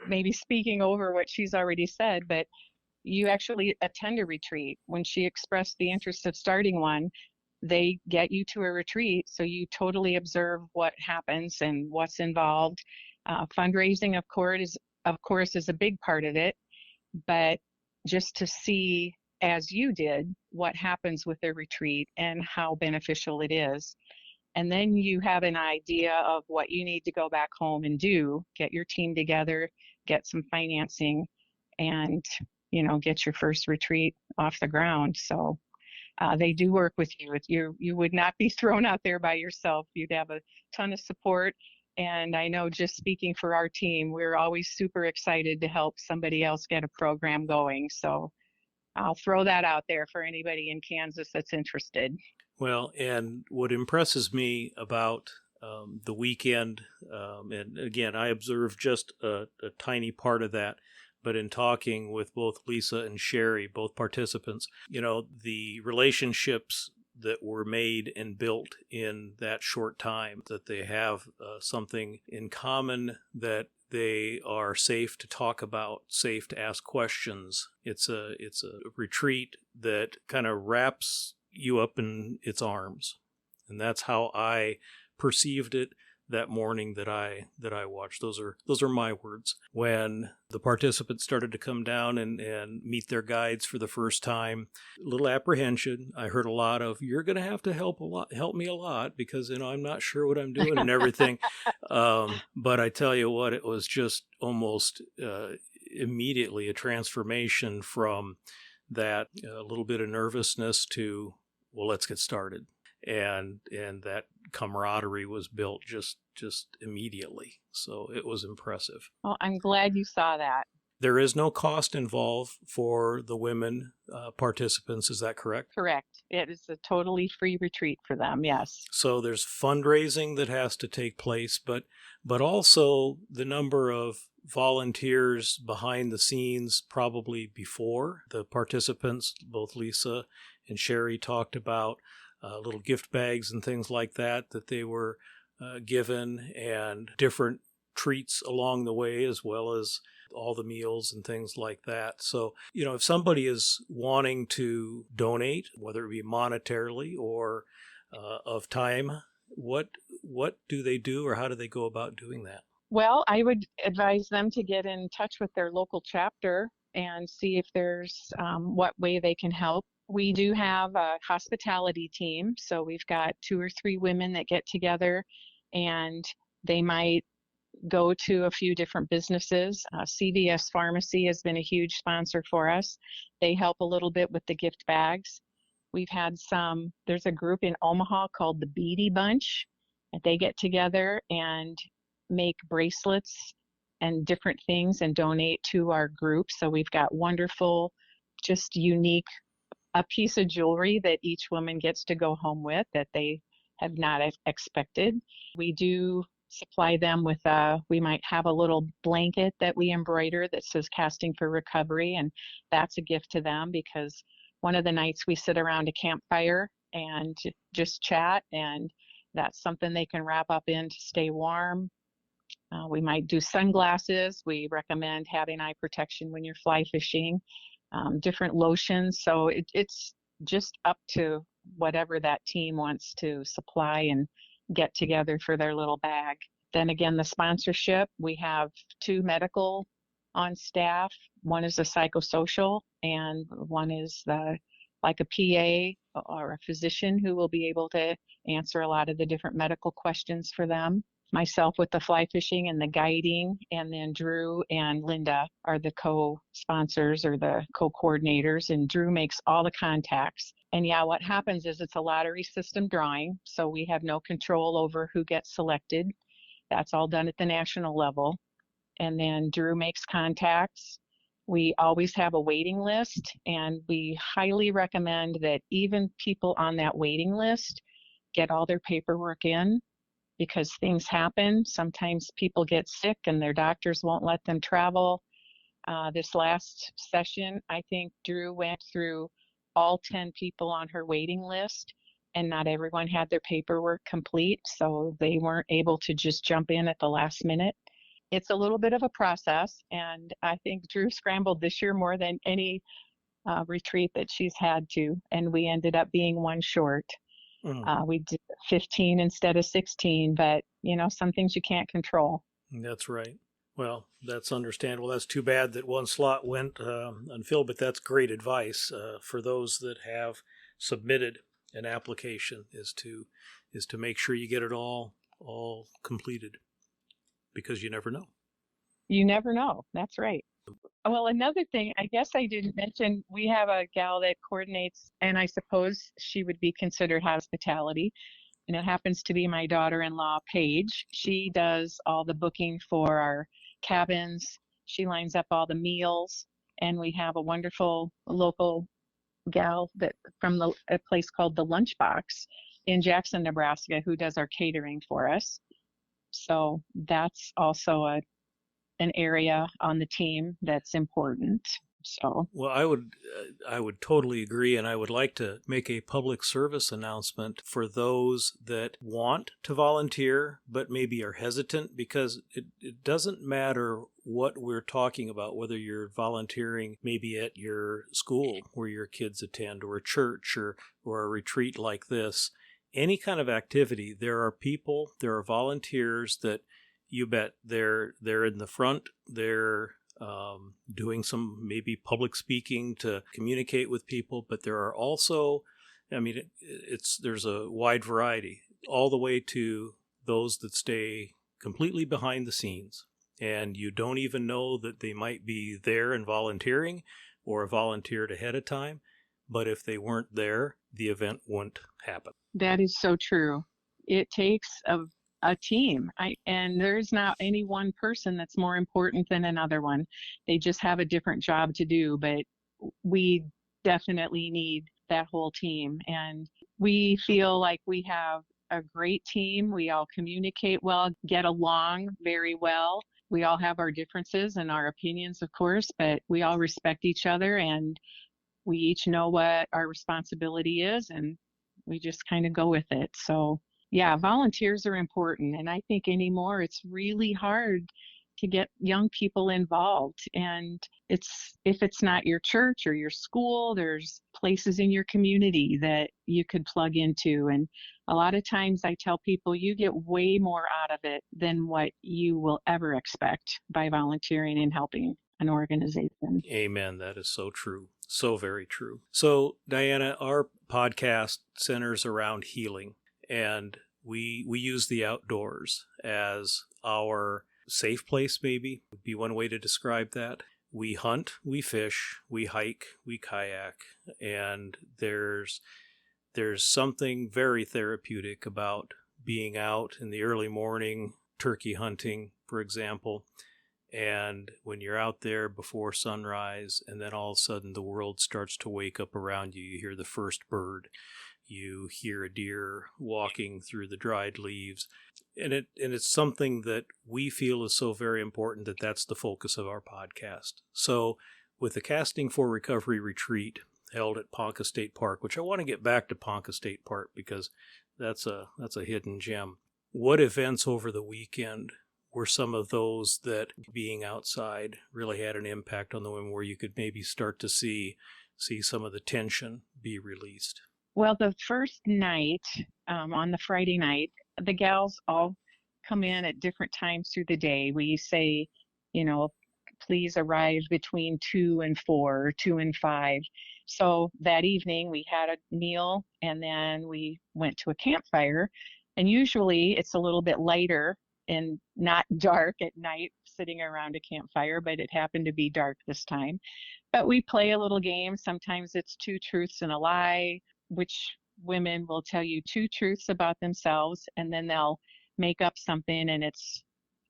maybe speaking over what she's already said, but you actually attend a retreat. When she expressed the interest of starting one, they get you to a retreat, so you totally observe what happens and what's involved. Fundraising, of course, is a big part of it, but just to see, as you did, what happens with a retreat and how beneficial it is. And then you have an idea of what you need to go back home and do, get your team together, get some financing, and, get your first retreat off the ground. So they do work with you. You would not be thrown out there by yourself. You'd have a ton of support. And I know, just speaking for our team, we're always super excited to help somebody else get a program going. So I'll throw that out there for anybody in Kansas that's interested. Well, and what impresses me about the weekend, and again, I observed just a tiny part of that, but in talking with both Lisa and Sherry, both participants, the relationships that were made and built in that short time, that they have something in common, that they are safe to talk about, safe to ask questions. It's a retreat that kind of wraps you up in its arms. And that's how I perceived it that morning that I watched. Those are my words. When the participants started to come down and meet their guides for the first time, a little apprehension. I heard a lot of, "You're going to have to help me a lot, because I'm not sure what I'm doing," and everything. But I tell you what, it was just almost immediately a transformation from that little bit of nervousness to, well, let's get started. And that camaraderie was built just immediately. So it was impressive. Well, I'm glad you saw that. There is no cost involved for the women participants. Is that correct? Correct. It is a totally free retreat for them. Yes. So there's fundraising that has to take place, but also the number of volunteers behind the scenes, probably before the participants, both Lisa and Sherry talked about little gift bags and things like that they were given, and different treats along the way, as well as all the meals and things like that. So, if somebody is wanting to donate, whether it be monetarily or of time, what do they do, or how do they go about doing that? Well, I would advise them to get in touch with their local chapter and see if there's what way they can help. We do have a hospitality team, so we've got 2 or 3 women that get together, and they might go to a few different businesses. CVS Pharmacy has been a huge sponsor for us. They help a little bit with the gift bags. We've had there's a group in Omaha called the Beatty Bunch, and they get together and make bracelets and different things and donate to our group. So we've got wonderful, just unique, a piece of jewelry that each woman gets to go home with that they have not expected. We do supply them with we might have a little blanket that we embroider that says Casting for Recovery, and that's a gift to them, because one of the nights we sit around a campfire and just chat, and that's something they can wrap up in to stay warm. We might do sunglasses. We recommend having eye protection when you're fly fishing. Different lotions. So it's just up to whatever that team wants to supply and get together for their little bag. Then again, the sponsorship, we have 2 medical on staff. One is a psychosocial, and one is like a PA or a physician who will be able to answer a lot of the different medical questions for them. Myself with the fly fishing and the guiding, and then Drew and Linda are the co-sponsors or the co-coordinators, and Drew makes all the contacts. And yeah, what happens is it's a lottery system drawing, so we have no control over who gets selected. That's all done at the national level. And then Drew makes contacts. We always have a waiting list, and we highly recommend that even people on that waiting list get all their paperwork in because things happen. Sometimes people get sick and their doctors won't let them travel. This last session, I think Drew went through all 10 people on her waiting list, and not everyone had their paperwork complete, so they weren't able to just jump in at the last minute. It's a little bit of a process, and I think Drew scrambled this year more than any retreat that she's had to, and we ended up being one short. We did 15 instead of 16, but some things you can't control. That's right. Well, that's understandable. That's too bad that one slot went unfilled, but that's great advice for those that have submitted an application is to make sure you get it all completed, because you never know. You never know. That's right. Well, another thing, I guess I didn't mention, we have a gal that coordinates, and I suppose she would be considered hospitality. And it happens to be my daughter-in-law, Paige. She does all the booking for our cabins. She lines up all the meals, and we have a wonderful local gal that from a place called the Lunchbox in Jackson, Nebraska, who does our catering for us. So that's also an area on the team that's important. So, well, I would totally agree, and I would like to make a public service announcement for those that want to volunteer but maybe are hesitant, because it doesn't matter what we're talking about, whether you're volunteering maybe at your school where your kids attend, or a church, or a retreat like this. Any kind of activity, there are volunteers that you bet they're in the front, they're doing some maybe public speaking to communicate with people, but there are also, there's a wide variety, all the way to those that stay completely behind the scenes, and you don't even know that they might be there and volunteering or volunteered ahead of time, but if they weren't there, the event wouldn't happen. That is so true. It takes a team, and there's not any one person that's more important than another one. They just have a different job to do, but we definitely need that whole team, and we feel like we have a great team. We all communicate well, get along very well. We all have our differences and our opinions, of course, but we all respect each other, and we each know what our responsibility is, and we just kind of go with it. So yeah, volunteers are important. And I think anymore, it's really hard to get young people involved. And if it's not your church or your school, there's places in your community that you could plug into. And a lot of times I tell people you get way more out of it than what you will ever expect by volunteering and helping an organization. Amen. That is so true. So very true. So Diana, our podcast centers around healing. And we use the outdoors as our safe place, maybe would be one way to describe that. We hunt, we fish, we hike, we kayak, and there's something very therapeutic about being out in the early morning, turkey hunting, for example. And when you're out there before sunrise, and then all of a sudden the world starts to wake up around you, you hear the first bird. You hear a deer walking through the dried leaves, and it's something that we feel is so very important that that's the focus of our podcast. So with the Casting for Recovery retreat held at Ponca State Park, which I want to get back to Ponca State Park because that's a hidden gem. What events over the weekend were some of those that, being outside, really had an impact on the women, where you could maybe start to see some of the tension be released? Well, the first night, on the Friday night, the gals all come in at different times through the day. We say, please arrive between 2 and 4, 2 and 5. So that evening we had a meal, and then we went to a campfire. And usually it's a little bit lighter and not dark at night sitting around a campfire, but it happened to be dark this time. But we play a little game. Sometimes it's 2 truths and a lie, which women will tell you 2 truths about themselves, and then they'll make up something, and it's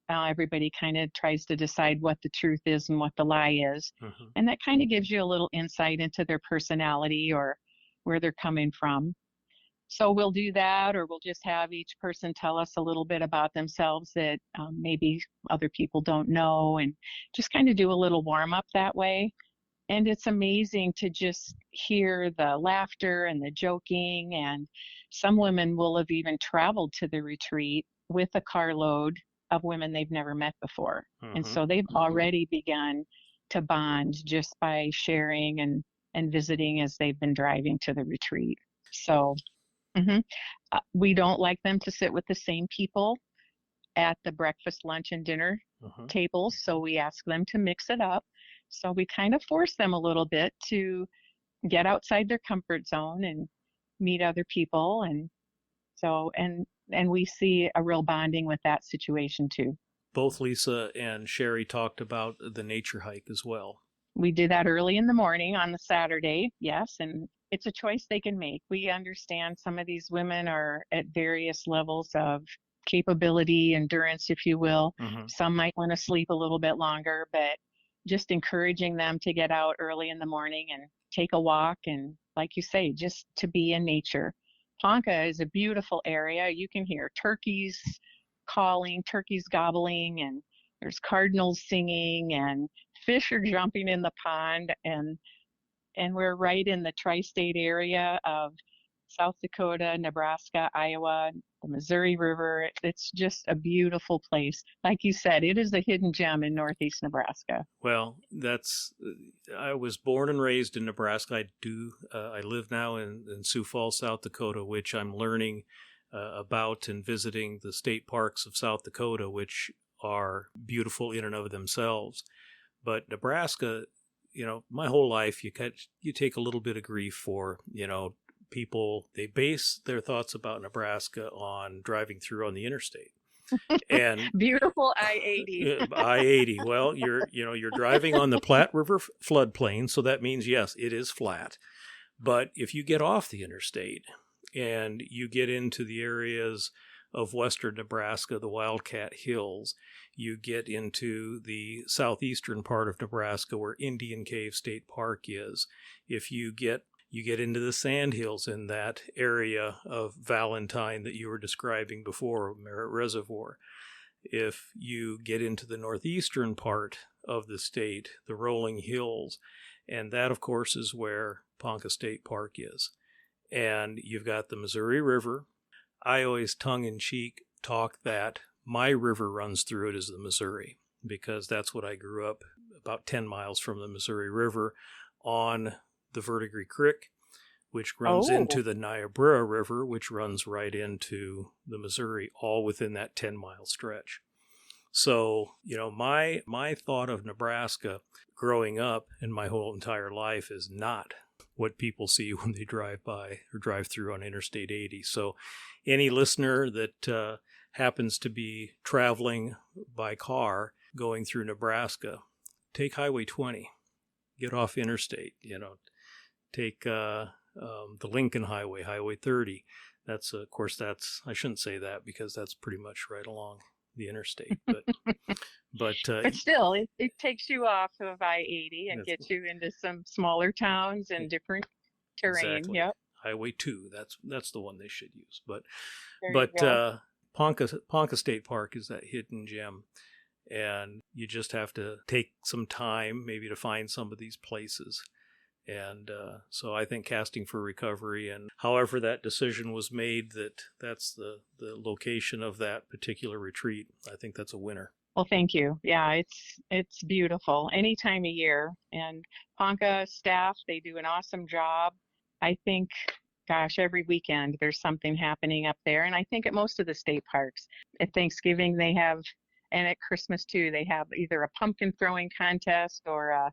everybody kind of tries to decide what the truth is and what the lie is. Mm-hmm. And that kind of gives you a little insight into their personality or where they're coming from. So we'll do that, or we'll just have each person tell us a little bit about themselves that maybe other people don't know, and just kind of do a little warm up that way. And it's amazing to just hear the laughter and the joking. And some women will have even traveled to the retreat with a carload of women they've never met before. And so they've already begun to bond just by sharing and visiting as they've been driving to the retreat. So we don't like them to sit with the same people at the breakfast, lunch, and dinner tables. So we ask them to mix it up. So we kind of force them a little bit to get outside their comfort zone and meet other people. And so, and we see a real bonding with that situation too. Both Lisa and Sherry talked about the nature hike as well. We did that early in the morning on the Saturday, yes, and it's a choice they can make. We understand some of these women are at various levels of capability, endurance, if you will. Some might want to sleep a little bit longer, but just encouraging them to get out early in the morning and take a walk, and like you say, just to be in nature. Ponca is a beautiful area. You can hear turkeys calling, turkeys gobbling, and there's cardinals singing, and fish are jumping in the pond, and we're right in the tri-state area of South Dakota, Nebraska, Iowa, the Missouri River. It's just a beautiful place. Like you said, it is a hidden gem in Northeast Nebraska. Well, I was born and raised in Nebraska. I live now in Sioux Falls, South Dakota, which I'm learning about and visiting the state parks of South Dakota, which are beautiful in and of themselves. But Nebraska, my whole life, you take a little bit of grief for, people. They base their thoughts about Nebraska on driving through on the interstate. And beautiful I-80. I-80. Well, you're driving on the Platte River floodplain, so that means yes, it is flat. But if you get off the interstate and you get into the areas of western Nebraska, the Wildcat Hills, you get into the southeastern part of Nebraska where Indian Cave State Park is. If you get into the Sandhills in that area of Valentine that you were describing before, Merritt Reservoir. If you get into the northeastern part of the state, the Rolling Hills, and that, of course, is where Ponca State Park is. And you've got the Missouri River. I always tongue-in-cheek talk that my river runs through it as the Missouri, because that's what I grew up about 10 miles from the Missouri River on the Verdigris Creek, which runs into the Niobrara River, which runs right into the Missouri, all within that 10-mile stretch. So, my thought of Nebraska growing up and my whole entire life is not what people see when they drive by or drive through on Interstate 80. So any listener that happens to be traveling by car going through Nebraska, take Highway 20, get off Interstate, take the Lincoln Highway, Highway 30. That's, of course, I shouldn't say that because that's pretty much right along the interstate. But still, it takes you off of I-80 and gets you into some smaller towns and different terrain. Exactly. Yep. Highway 2, that's the one they should use. But There Ponca State Park is that hidden gem. And you just have to take some time maybe to find some of these places. And so I think Casting for Recovery, and however that decision was made, that's the location of that particular retreat, I think that's a winner. Well, thank you. Yeah, it's beautiful any time of year. And Ponca staff, they do an awesome job. I think, gosh, every weekend there's something happening up there. And I think at most of the state parks, at Thanksgiving they have, and at Christmas too, they have either a pumpkin throwing contest or a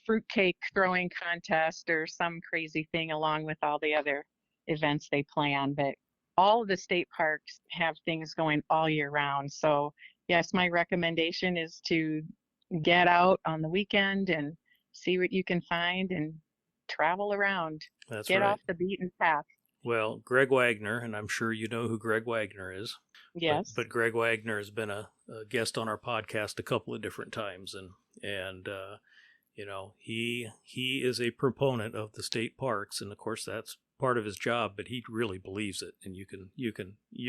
fruitcake throwing contest or some crazy thing along with all the other events they plan. But all of the state parks have things going all year round. So yes, my recommendation is to get out on the weekend and see what you can find and travel around. That's Get right. off the beaten path. Well, Greg Wagner, and I'm sure you know who Greg Wagner is. Yes. But Greg Wagner has been a guest on our podcast a couple of different times, and he is a proponent of the state parks, and of course that's part of his job, but he really believes it, and you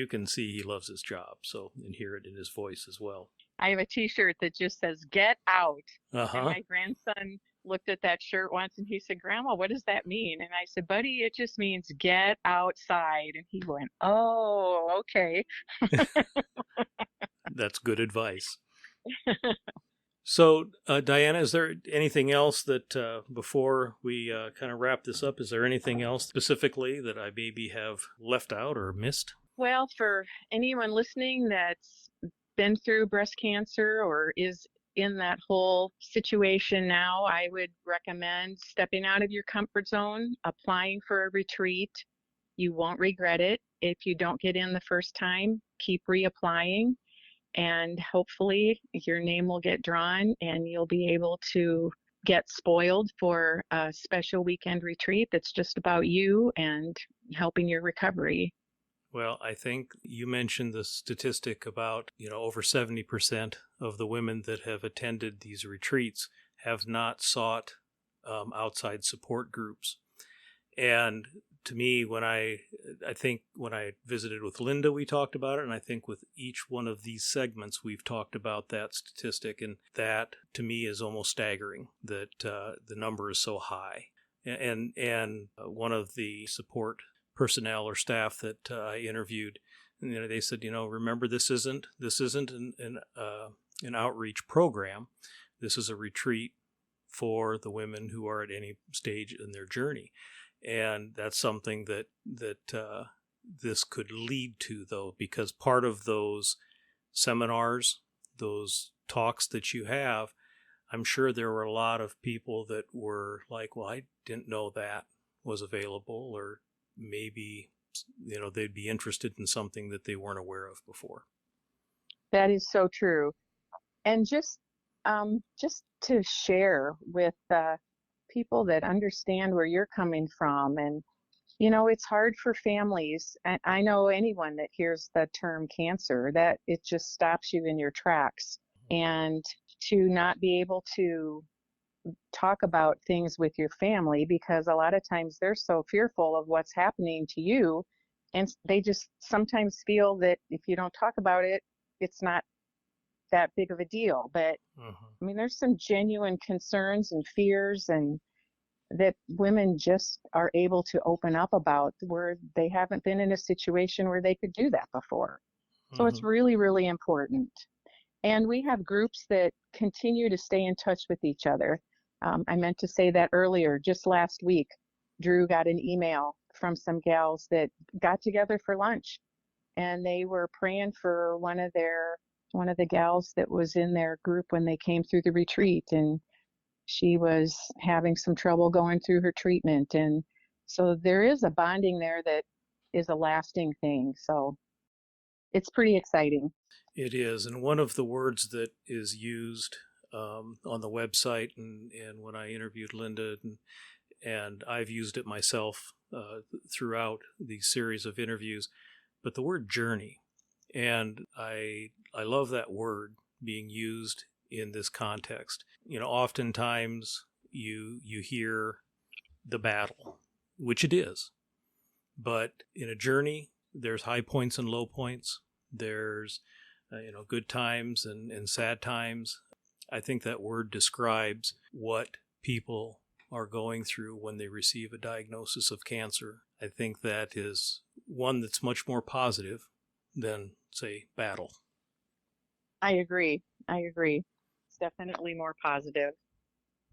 can see he loves his job. So, and hear it in his voice as well. I have a T-shirt that just says "Get Out," and Uh-huh. my grandson looked at that shirt once and he said, "Grandma, what does that mean?" And I said, "Buddy, it just means get outside." And he went, "Oh, okay." That's good advice. So, Diana, is there anything else that before we kind of wrap this up, is there anything else specifically that I maybe have left out or missed? Well, for anyone listening that's been through breast cancer or is in that whole situation now, I would recommend stepping out of your comfort zone, applying for a retreat. You won't regret it. If you don't get in the first time, keep reapplying, and hopefully your name will get drawn and you'll be able to get spoiled for a special weekend retreat that's just about you and helping your recovery. Well, I think you mentioned the statistic about, over 70% of the women that have attended these retreats have not sought outside support groups. And to me, I think when I visited with Linda, we talked about it. And I think with each one of these segments, we've talked about that statistic. And that to me is almost staggering that the number is so high. And one of the support personnel or staff that I interviewed, they said, remember, this isn't an outreach program. This is a retreat for the women who are at any stage in their journey. And that's something that this could lead to, though, because part of those seminars, those talks that you have, I'm sure there were a lot of people that were like, well, I didn't know that was available, or maybe, they'd be interested in something that they weren't aware of before. That is so true. And just to share with people that understand where you're coming from. And, it's hard for families. And I know anyone that hears the term cancer, that it just stops you in your tracks. And to not be able to talk about things with your family, because a lot of times they're so fearful of what's happening to you. And they just sometimes feel that if you don't talk about it, it's not that big of a deal. But I mean, there's some genuine concerns and fears and that women just are able to open up about, where they haven't been in a situation where they could do that before. So it's really, really important. And we have groups that continue to stay in touch with each other. I meant to say that earlier. Just last week, Drew got an email from some gals that got together for lunch, and they were praying for one of the gals that was in their group when they came through the retreat, and she was having some trouble going through her treatment. And so there is a bonding there that is a lasting thing. So it's pretty exciting. It is. And one of the words that is used on the website, and when I interviewed Linda, and I've used it myself throughout these series of interviews, but the word journey. And I love that word being used in this context. Oftentimes you hear the battle, which it is. But in a journey, there's high points and low points. There's good times and sad times. I think that word describes what people are going through when they receive a diagnosis of cancer. I think that is one that's much more positive than, say, battle. I agree. It's definitely more positive.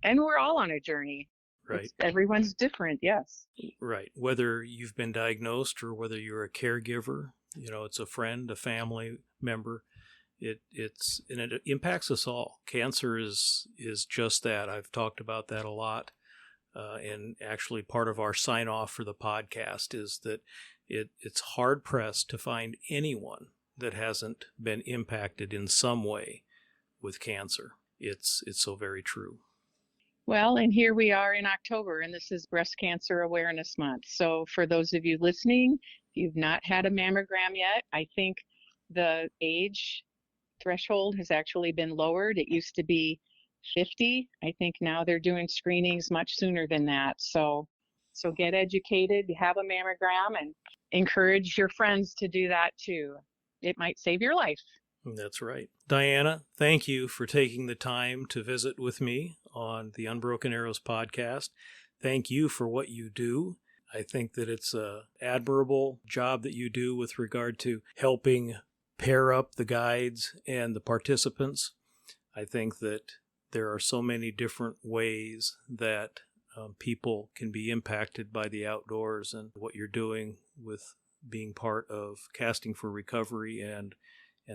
And we're all on a journey. Right. Everyone's different, yes. Right. Whether you've been diagnosed or whether you're a caregiver, it's a friend, a family member, it impacts us all. Cancer is just that. I've talked about that a lot. And actually part of our sign off for the podcast is that it's hard pressed to find anyone that hasn't been impacted in some way with cancer. It's so very true. Well, and here we are in October, and this is Breast Cancer Awareness Month. So for those of you listening, if you've not had a mammogram yet, I think the age threshold has actually been lowered. It used to be 50. I think now they're doing screenings much sooner than that. So So get educated, have a mammogram, and encourage your friends to do that too. It might save your life. That's right. Diana, thank you for taking the time to visit with me on the Unbroken Arrows podcast. Thank you for what you do. I think that it's an admirable job that you do with regard to helping pair up the guides and the participants. I think that there are so many different ways that people can be impacted by the outdoors, and what you're doing with being part of Casting for Recovery and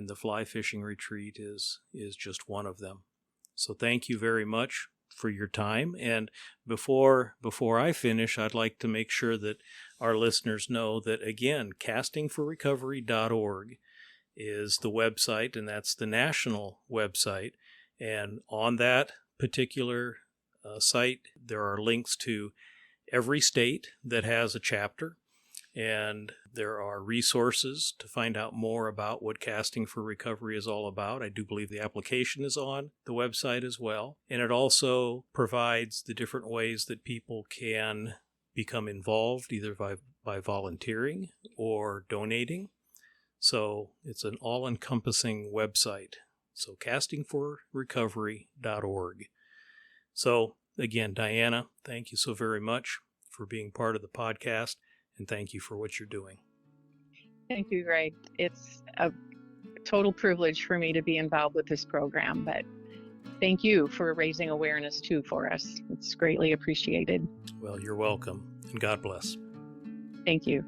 the fly fishing retreat is just one of them. So thank you very much for your time. And before I finish, I'd like to make sure that our listeners know that, again, castingforrecovery.org is the website, and that's the national website. And on that particular site, there are links to every state that has a chapter, and there are resources to find out more about what Casting for Recovery is all about. I do believe the application is on the website as well. And it also provides the different ways that people can become involved, either by volunteering or donating. So it's an all-encompassing website. So castingforrecovery.org. So again, Diana, thank you so very much for being part of the podcast, and thank you for what you're doing. Thank you, Greg. It's a total privilege for me to be involved with this program, but thank you for raising awareness too for us. It's greatly appreciated. Well, you're welcome, and God bless. Thank you.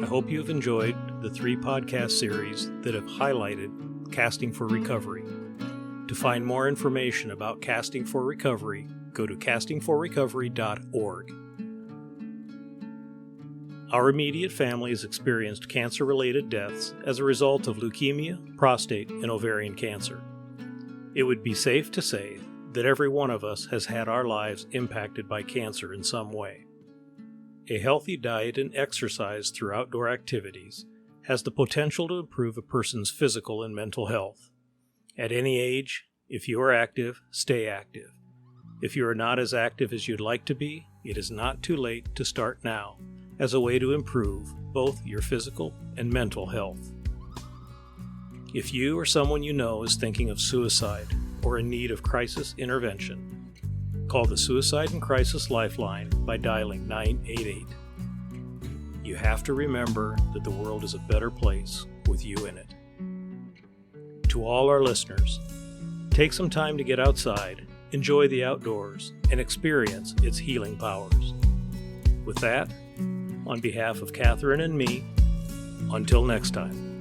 I hope you have enjoyed the 3 podcast series that have highlighted Casting for Recovery. To find more information about Casting for Recovery, go to castingforrecovery.org. Our immediate family has experienced cancer-related deaths as a result of leukemia, prostate, and ovarian cancer. It would be safe to say that every one of us has had our lives impacted by cancer in some way. A healthy diet and exercise through outdoor activities has the potential to improve a person's physical and mental health. At any age, if you are active, stay active. If you are not as active as you'd like to be, it is not too late to start now, as a way to improve both your physical and mental health. If you or someone you know is thinking of suicide or in need of crisis intervention, call the Suicide and Crisis Lifeline by dialing 988. You have to remember that the world is a better place with you in it. To all our listeners, take some time to get outside, enjoy the outdoors, and experience its healing powers. With that, on behalf of Catherine and me, until next time.